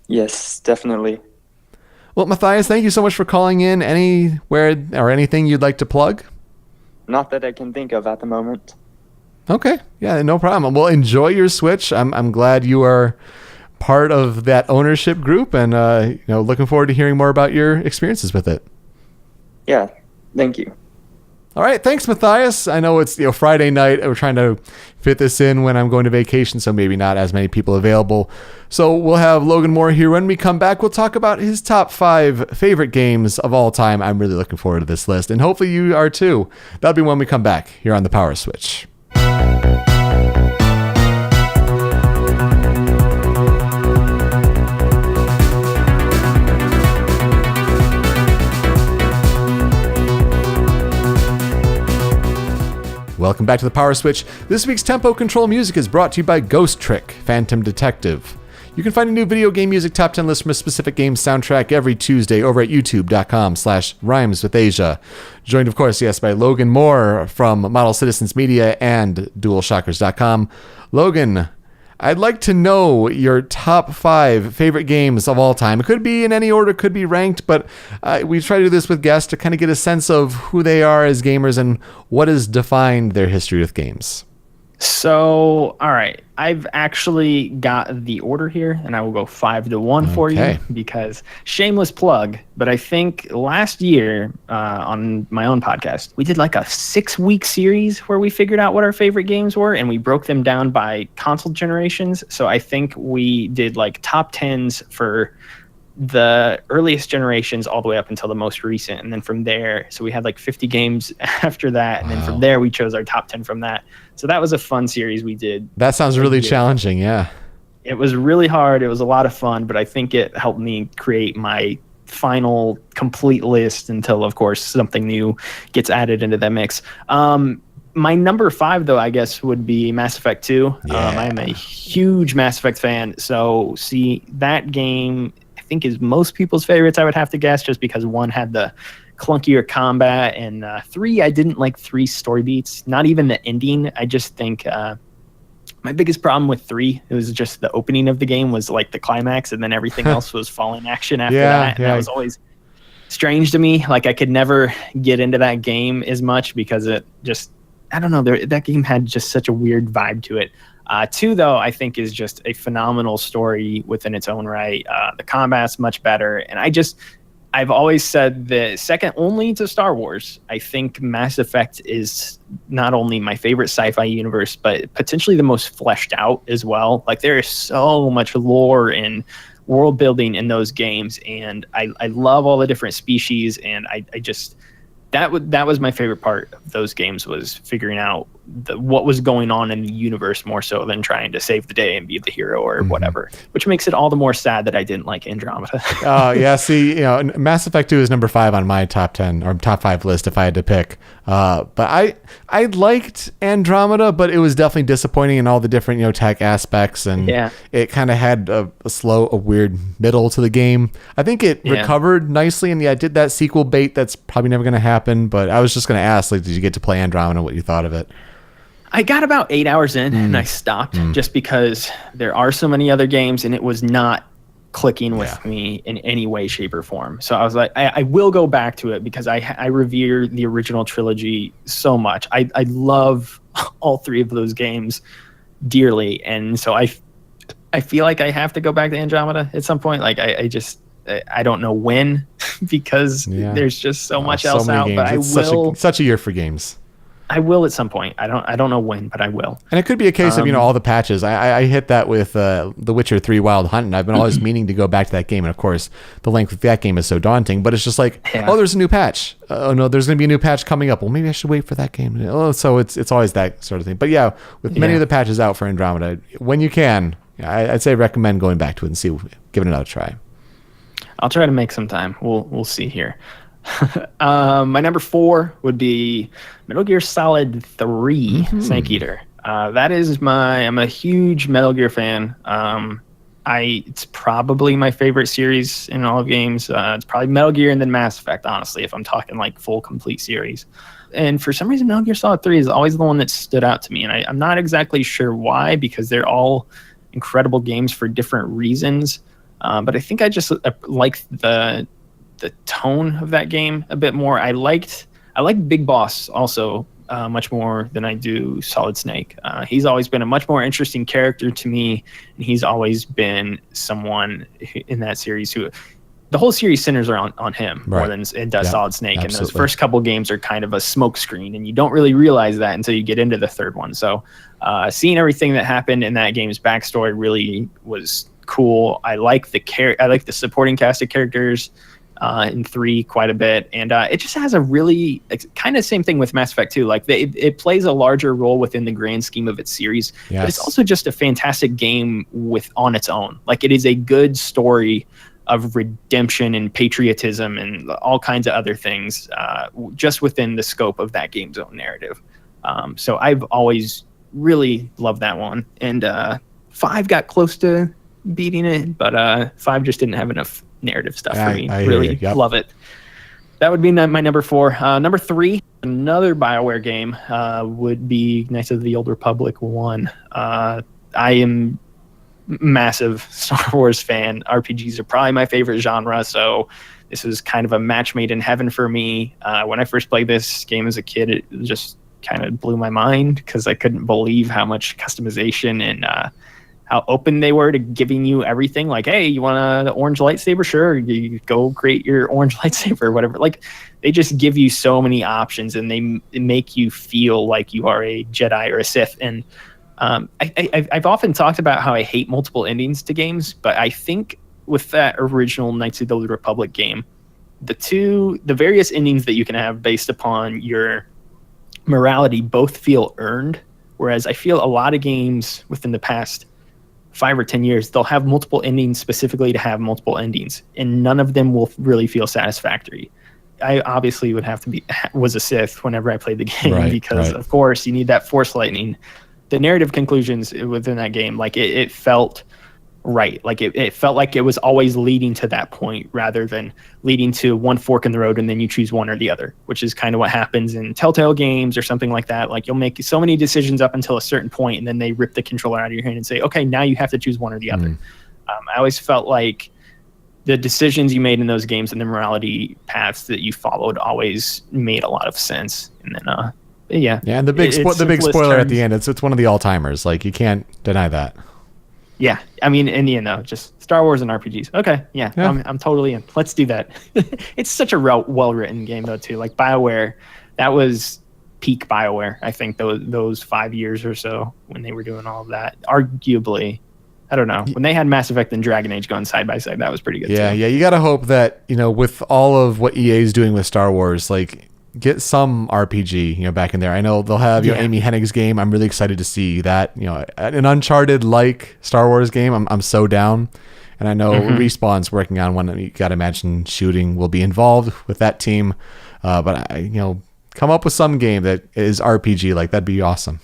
Yes, definitely. Well, Matthias, thank you so much for calling in. Anywhere or anything you'd like to plug? Not that I can think of at the moment. Okay, yeah, no problem. Well, enjoy your Switch. I'm glad you are part of that ownership group, and looking forward to hearing more about your experiences with it. Yeah, thank you. All right, thanks, Matthias. I know it's Friday night. We're trying to fit this in when I'm going to vacation, so maybe not as many people available. So we'll have Logan Moore here. When we come back, we'll talk about his top 5 favorite games of all time. I'm really looking forward to this list, and hopefully you are too. That'll be when we come back here on the Power Switch. Welcome back to the Power Switch. This week's Tempo Control music is brought to you by Ghost Trick, Phantom Detective. You can find a new video game music top 10 list from a specific game's soundtrack every Tuesday over at youtube.com/rhymeswithasia. Joined, of course, yes, by Logan Moore from Model Citizens Media and DualShockers.com. Logan, I'd like to know your top 5 favorite games of all time. It could be in any order, it could be ranked, but we try to do this with guests to kind of get a sense of who they are as gamers and what has defined their history with games. So, all right. I've actually got the order here, and I will go 5-1 for you because shameless plug, but I think last year on my own podcast, we did like a 6-week series where we figured out what our favorite games were, and we broke them down by console generations. So I think we did like top 10s for the earliest generations all the way up until the most recent, and then from there, so we had like 50 games after that, and then from there we chose our top 10 from that. So that was a fun series we did. That sounds really challenging. Yeah, it was really hard. It was a lot of fun, but I think it helped me create my final complete list until, of course, something new gets added into that mix. My number 5, though, I guess, would be Mass Effect 2. I'm a huge Mass Effect fan, so see, that game I think is most people's favorites, I would have to guess, just because 1 had the clunkier combat, and 3, I didn't like 3 story beats, not even the ending. I just think my biggest problem with 3, it was just the opening of the game was like the climax, and then everything else was falling action after that, and that was always strange to me. Like, I could never get into that game as much because it just, I don't know, that game had just such a weird vibe to it. 2, though, I think is just a phenomenal story within its own right. The combat's much better, and I've always said that second only to Star Wars, I think Mass Effect is not only my favorite sci-fi universe, but potentially the most fleshed out as well. Like, there is so much lore and world building in those games, and I love all the different species, and I just that was my favorite part of those games, was figuring out what was going on in the universe more so than trying to save the day and be the hero or whatever, which makes it all the more sad that I didn't like Andromeda. Yeah. See, Mass Effect 2 is number 5 on my top 10 or top 5 list if I had to pick. But I liked Andromeda, but it was definitely disappointing in all the different, tech aspects, and it kind of had a weird middle to the game. I think it recovered nicely, and I did that sequel bait that's probably never going to happen, but I was just going to ask, like, did you get to play Andromeda, what you thought of it? I got about 8 hours in and I stopped just because there are so many other games and it was not clicking with me in any way, shape, or form. So I was like, I will go back to it because I revere the original trilogy so much. I love all 3 of those games dearly. And so I feel like I have to go back to Andromeda at some point. Like I don't know when because there's just so much else out, games. But I will. Such a year for games. I will at some point. I don't know when, but I will. And it could be a case of, all the patches. I hit that with The Witcher 3 Wild Hunt, and I've been always meaning to go back to that game. And of course, the length of that game is so daunting, but it's just like, oh, there's a new patch. Oh no, there's going to be a new patch coming up. Well, maybe I should wait for that game. Oh, so it's always that sort of thing. But yeah, with many of the patches out for Andromeda, when you can, I'd say recommend going back to it and give it another try. I'll try to make some time. We'll see here. My number 4 would be Metal Gear Solid 3 Snake Eater. I'm a huge Metal Gear fan. It's probably my favorite series in all of games. It's probably Metal Gear and then Mass Effect, honestly, if I'm talking like full complete series. And for some reason, Metal Gear Solid 3 is always the one that stood out to me. And I'm not exactly sure why, because they're all incredible games for different reasons. But I think I just like the tone of that game a bit more. I like Big Boss also much more than I do Solid Snake. He's always been a much more interesting character to me, and he's always been someone in that series who the whole series centers on him more than it does Solid Snake. Absolutely. And those first couple games are kind of a smokescreen, and you don't really realize that until you get into the third one. So seeing everything that happened in that game's backstory really was cool. I like the supporting cast of characters in 3 quite a bit, and it just has a really kind of same thing with Mass Effect 2. Like it plays a larger role within the grand scheme of its series, but it's also just a fantastic game on its own. Like, it is a good story of redemption and patriotism and all kinds of other things, just within the scope of that game's own narrative. So I've always really loved that one, and 5 got close to beating it, but 5 just didn't have enough narrative stuff for me. I really love it. That would be my number 4. Number 3, another BioWare game, would be Knights of the Old Republic 1. I am massive Star Wars fan. RPGs are probably my favorite genre, so this is kind of a match made in heaven for me. When I first played this game as a kid, it just kind of blew my mind because I couldn't believe how much customization and how open they were to giving you everything. Like, hey, you want an orange lightsaber? Sure, you go create your orange lightsaber or whatever. Like, they just give you so many options, and they make you feel like you are a Jedi or a Sith. And I've often talked about how I hate multiple endings to games, but I think with that original Knights of the Old Republic game, the various endings that you can have based upon your morality both feel earned, whereas I feel a lot of games within the past 5 or 10 years, they'll have multiple endings specifically to have multiple endings, and none of them will really feel satisfactory. I obviously was a Sith whenever I played the game, because of course you need that Force lightning. The narrative conclusions within that game, like it felt right. Like it felt like it was always leading to that point rather than leading to one fork in the road and then you choose one or the other, which is kind of what happens in Telltale games or something like that. Like, you'll make so many decisions up until a certain point, and then they rip the controller out of your hand and say, okay, now you have to choose one or the other. I always felt like the decisions you made in those games and the morality paths that you followed always made a lot of sense. And then and the big spoiler at the end, it's one of the all-timers. Like, you can't deny that. Yeah, I mean, in the end, though, just Star Wars and RPGs. Okay, yeah. I'm totally in. Let's do that. It's such a well-written game, though, too. Like, BioWare, that was peak BioWare, I think, those 5 years or so when they were doing all of that. Arguably, I don't know. When they had Mass Effect and Dragon Age going side by side, that was pretty good, too. Yeah, you got to hope that, with all of what EA is doing with Star Wars, like, get some RPG, back in there. I know they'll have Amy Hennig's game. I'm really excited to see that. An Uncharted-like Star Wars game. I'm so down. And I know Respawn's working on one. You got to imagine shooting will be involved with that team. But come up with some game that is RPG. Like, that'd be awesome.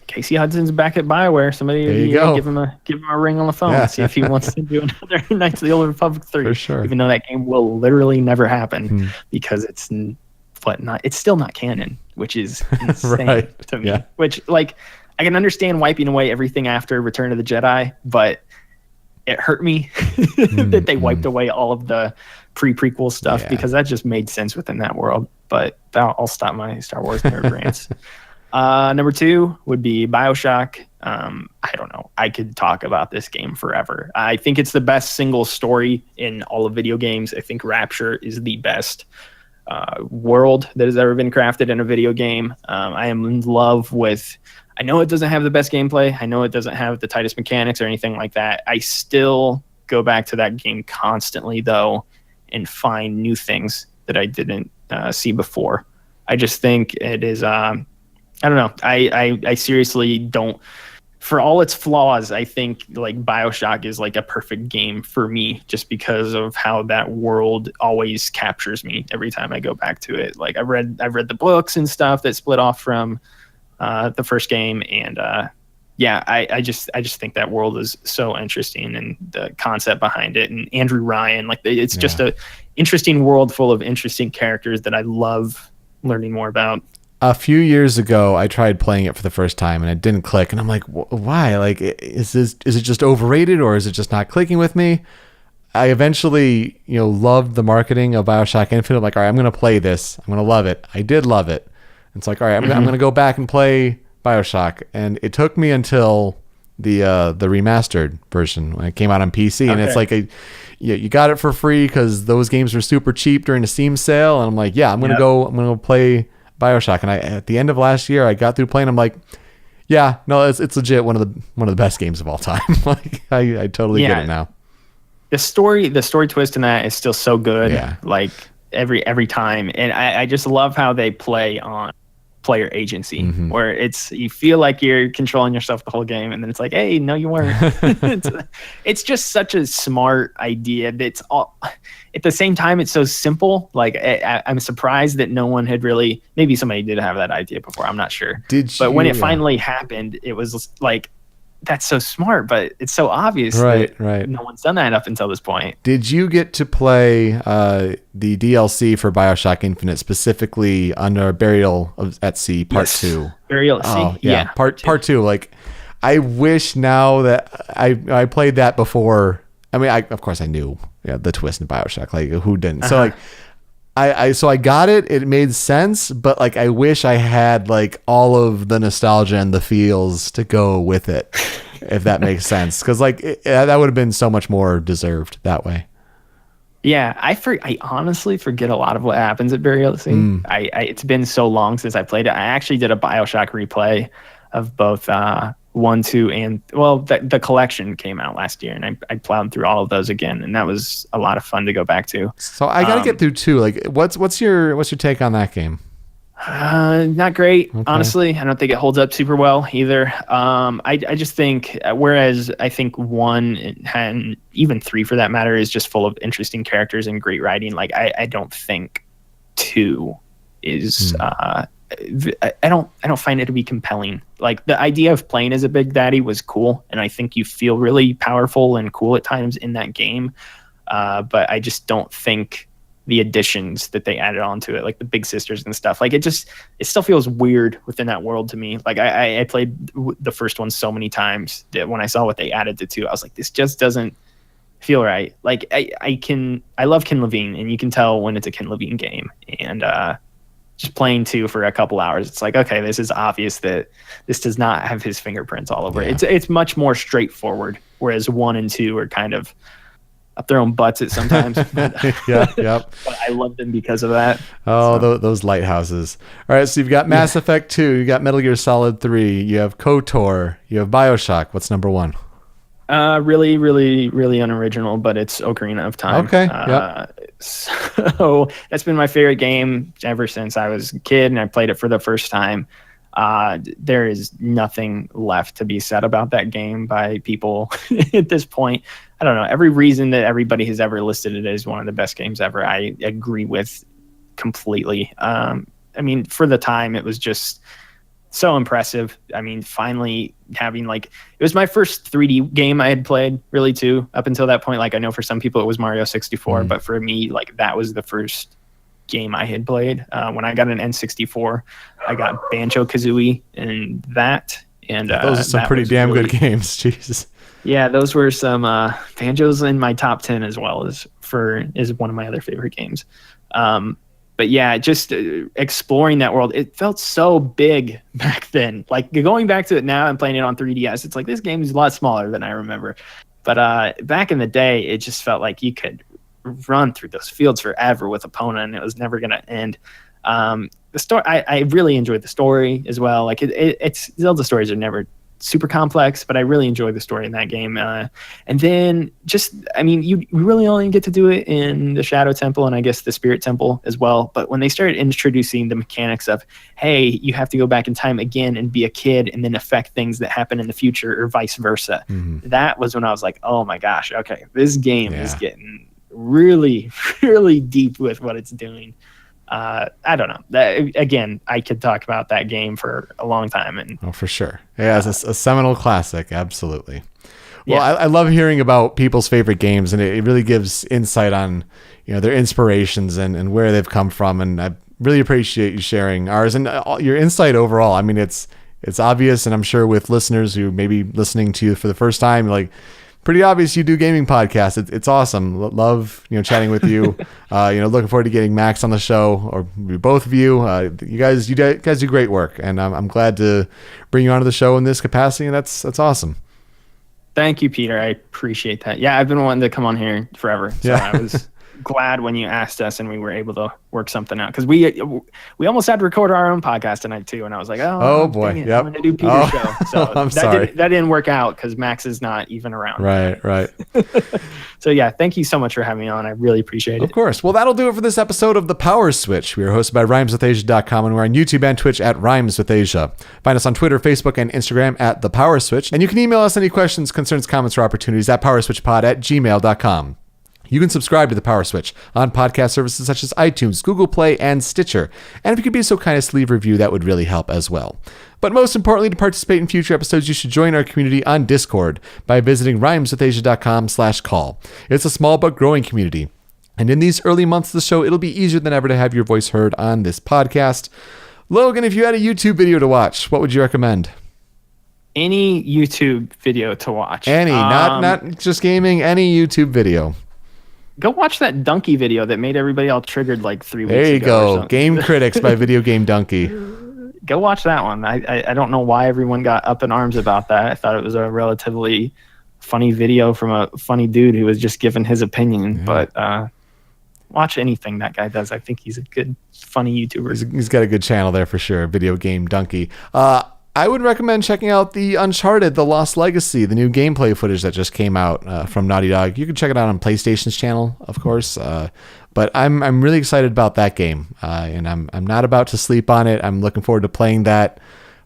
Casey Hudson's back at BioWare. Somebody give him a ring on the phone and see if he wants to do another Knights of the Old Republic 3. For sure. Even though that game will literally never happen because it's still not canon, which is insane to me. Yeah. Which, like, I can understand wiping away everything after Return of the Jedi, but it hurt me that they wiped away all of the prequel stuff because that just made sense within that world. But I'll stop my Star Wars nerd rants. Number 2 would be BioShock. I don't know. I could talk about this game forever. I think it's the best single story in all of video games. I think Rapture is the best world that has ever been crafted in a video game. I am in love with. I know it doesn't have the best gameplay. I know it doesn't have the tightest mechanics or anything like that. I still go back to that game constantly, though, and find new things that I didn't see before. I just think it is. I don't know. I seriously don't. For all its flaws, I think like BioShock is like a perfect game for me just because of how that world always captures me every time I go back to it. Like I've read the books and stuff that split off from the first game, and yeah, I just think that world is so interesting, and the concept behind it, and Andrew Ryan, like it's just a interesting world full of interesting characters that I love learning more about. A few years ago, I tried playing it for the first time and it didn't click. And I'm like, why? Like, is it just overrated, or is it just not clicking with me? I eventually, loved the marketing of BioShock Infinite. I'm like, all right, I'm going to play this. I'm going to love it. I did love it. It's like, all right, I'm going to go back and play BioShock. And it took me until the remastered version when it came out on PC. And it's like, you got it for free because those games were super cheap during the Steam sale. And I'm like, yeah, I'm going to go play BioShock. And at the end of last year, I got through playing. I'm like, yeah, no, it's legit one of the best games of all time. Like, I totally get it now. The story twist in that is still so good. Yeah. Like every time, and I just love how they play on player agency, where you feel like you're controlling yourself the whole game, and then it's like, hey, no, you weren't. It's just such a smart idea. That's all. At the same time, it's so simple. Like I'm surprised that no one had really. Maybe somebody did have that idea before. I'm not sure. But when it finally happened, it was like, that's so smart, but it's so obvious. Right. No one's done that up until this point. Did you get to play the DLC for BioShock Infinite, specifically under Burial at Sea Part 2? Burial at Sea? Yeah. Part 2. Like, I wish now that I played that before. I mean, of course I knew the twist in BioShock. Like, who didn't? So like, I got it. It made sense, but like, I wish I had like all of the nostalgia and the feels to go with it, if that makes sense. Because like that would have been so much more deserved that way. Yeah, I honestly forget a lot of what happens at Burial at Sea. It's been so long since I played it. I actually did a BioShock replay of both 1, 2, and the collection came out last year, and I plowed through all of those again, and that was a lot of fun to go back to. So I gotta get through 2. Like, what's your take on that game? Not great, honestly. I don't think it holds up super well either. I just think, whereas I think 1 and even 3 for that matter is just full of interesting characters and great writing. Like I don't think 2 is. I don't find it to be compelling. Like, the idea of playing as a Big Daddy was cool, and I think you feel really powerful and cool at times in that game. But I just don't think the additions that they added onto it, like the Big Sisters and stuff, like it still feels weird within that world to me. Like I played the first one so many times that when I saw what they added to 2, I was like, this just doesn't feel right. Like I love Ken Levine, and you can tell when it's a Ken Levine game, and just playing 2 for a couple hours, it's like, okay, this is obvious that this does not have his fingerprints all over it. It's much more straightforward, whereas 1 and 2 are kind of up their own butts at sometimes. But I love them because of that. Those lighthouses. All right, so you've got Mass Effect 2, you got Metal Gear Solid 3, you have KOTOR, you have BioShock. What's number 1? Really, really, really unoriginal, but it's Ocarina of Time. Okay. So that's been my favorite game ever since I was a kid and I played it for the first time. There is nothing left to be said about that game by people at this point. I don't know. Every reason that everybody has ever listed it as one of the best games ever, I agree with completely. I mean, for the time, it was just so impressive. I mean, finally having it was my first 3D game I had played really too. Up until that point, like I know for some people it was Mario 64, but for me, like that was the first game I had played. When I got an N64, I got Banjo-Kazooie and that. And those are some pretty damn good games. Jesus. Yeah, those were some Banjo's in my top 10 as well as is one of my other favorite games. But yeah, just exploring that world, it felt so big back then. Like going back to it now and playing it on 3DS, it's like this game is a lot smaller than I remember. But back in the day, it just felt like you could run through those fields forever with Epona, and it was never going to end. The story, I really enjoyed the story as well. Like it's Zelda stories are never super complex, but I really enjoyed the story in that game. And then you really only get to do it in the Shadow Temple and I guess the Spirit Temple as well. But when they started introducing the mechanics of, hey, you have to go back in time again and be a kid and then affect things that happen in the future or vice versa, that was when I was like, oh my gosh, okay, this game is getting really, really deep with what it's doing. I don't know. Again, I could talk about that game for a long time. And for sure. Yeah, it's a seminal classic. Absolutely. Well, Yeah. I love hearing about people's favorite games, and it really gives insight on, their inspirations and where they've come from. And I really appreciate you sharing ours and your insight overall. I mean, it's obvious, and I'm sure with listeners who may be listening to you for the first time, like, pretty obvious you do gaming podcasts. It's awesome. Love, chatting with you. Looking forward to getting Max on the show, or both of you. You guys do great work, and I'm glad to bring you onto the show in this capacity, and that's awesome. Thank you, Peter. I appreciate that. Yeah, I've been wanting to come on here forever. So Yeah. I was glad when you asked us and we were able to work something out, because we almost had to record our own podcast tonight too, and I was like, oh boy, dang it, yep. I'm gonna do Peter's show. So I'm sorry. that didn't work out because Max is not even around. Right. So yeah, thank you so much for having me on. I really appreciate Of it. course. Well, that'll do it for this episode of The Power Switch. We are hosted by rhymeswithasia.com, and we're on YouTube and Twitch at rhymeswithasia. Find us on Twitter, Facebook, and Instagram at The Power Switch. And you can email us any questions, concerns, comments, or opportunities at powerswitchpod@gmail.com. You can subscribe to The Power Switch on podcast services such as iTunes, Google Play, and Stitcher. And if you could be so kind as to leave a review, that would really help as well. But most importantly, to participate in future episodes, you should join our community on Discord by visiting rhymeswithasia.com/call. It's a small but growing community. And in these early months of the show, it'll be easier than ever to have your voice heard on this podcast. Logan, if you had a YouTube video to watch, what would you recommend? Any YouTube video to watch. Any, not just gaming, any YouTube video. Go watch that Donkey video that made everybody all triggered like 3 weeks ago. There you or go. something. Game Critics by Video Game Donkey. Go watch that one. I don't know why everyone got up in arms about that. I thought it was a relatively funny video from a funny dude who was just giving his opinion. Yeah. But watch anything that guy does. I think he's a good, funny YouTuber. He's got a good channel there for sure. Video Game Donkey. I would recommend checking out the Uncharted: The Lost Legacy, the new gameplay footage that just came out from Naughty Dog. You can check it out on PlayStation's channel, of course. But I'm really excited about that game, and I'm not about to sleep on it. I'm looking forward to playing that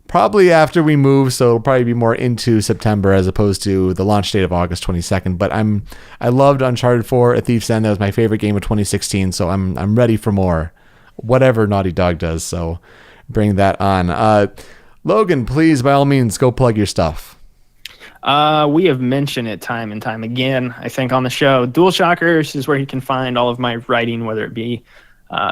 probably after we move, so it'll probably be more into September as opposed to the launch date of August 22nd. But I loved Uncharted 4: A Thief's End. That was my favorite game of 2016, so I'm ready for more, whatever Naughty Dog does. So bring that on. Logan, please, by all means, go plug your stuff. We have mentioned it time and time again, I think, on the show. DualShockers is where you can find all of my writing, whether it be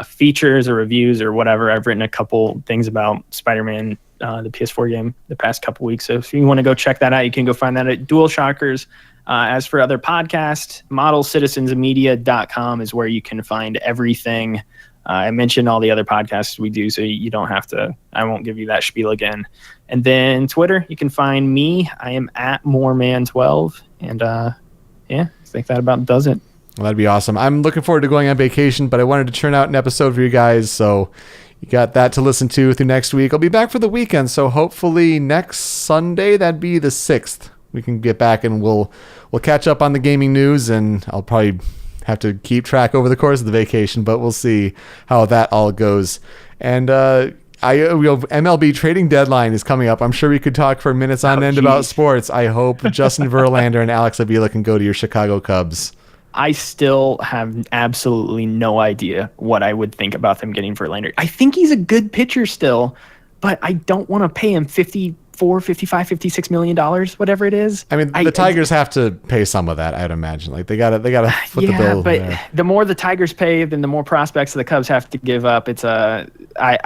features or reviews or whatever. I've written a couple things about Spider-Man, the PS4 game, the past couple weeks. So if you want to go check that out, you can go find that at DualShockers. As for other podcasts, modelcitizensmedia.com is where you can find everything. I mentioned all the other podcasts we do, so you don't have to. I won't give you that spiel again. And then Twitter, you can find me. I am at Moreman12. And I think that about does it. Well, that'd be awesome. I'm looking forward to going on vacation, but I wanted to churn out an episode for you guys, so you got that to listen to through next week. I'll be back for the weekend, so hopefully next Sunday, that'd be the 6th, we can get back and we'll catch up on the gaming news, and I'll probably have to keep track over the course of the vacation, but we'll see how that all goes. And MLB trading deadline is coming up. I'm sure we could talk for minutes on end about sports. I hope Justin Verlander and Alex Avila can go to your Chicago Cubs. I still have absolutely no idea what I would think about them getting Verlander. I think he's a good pitcher still, but I don't want to pay him $54, $55, $56 million, whatever it is. I mean, the Tigers have to pay some of that, I'd imagine. Like they gotta foot the bill. But there. The more the Tigers pay, then the more prospects the Cubs have to give up. It's I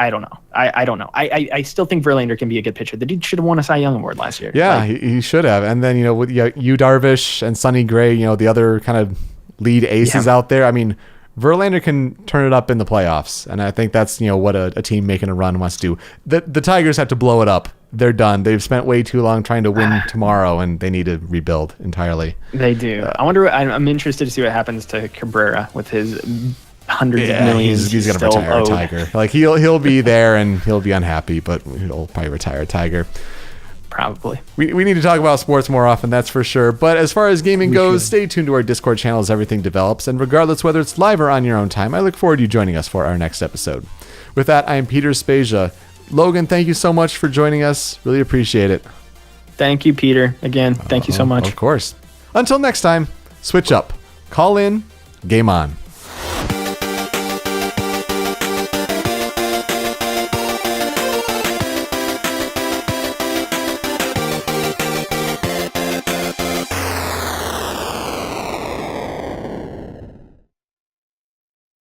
don't know. I don't know. I still think Verlander can be a good pitcher. The dude should have won a Cy Young Award last year. Yeah, he should have. And then with Yu Darvish and Sonny Gray, the other kind of lead aces out there. I mean, Verlander can turn it up in the playoffs, and I think that's what a team making a run wants to do. The Tigers have to blow it up. They're done. They've spent way too long trying to win tomorrow, and they need to rebuild entirely. They do. I wonder. I'm interested to see what happens to Cabrera with his hundreds of millions. He's gonna retire a Tiger. Like he'll be there and he'll be unhappy, but he'll probably retire a Tiger. Probably. We need to talk about sports more often, that's for sure. But as far as gaming goes, stay tuned to our Discord channel as everything develops. And regardless whether it's live or on your own time, I look forward to you joining us for our next episode. With that, I am Peter Spezia. Logan, thank you so much for joining us. Really appreciate it. Thank you, Peter. Again, thank you so much. Of course. Until next time, switch up, call in, game on.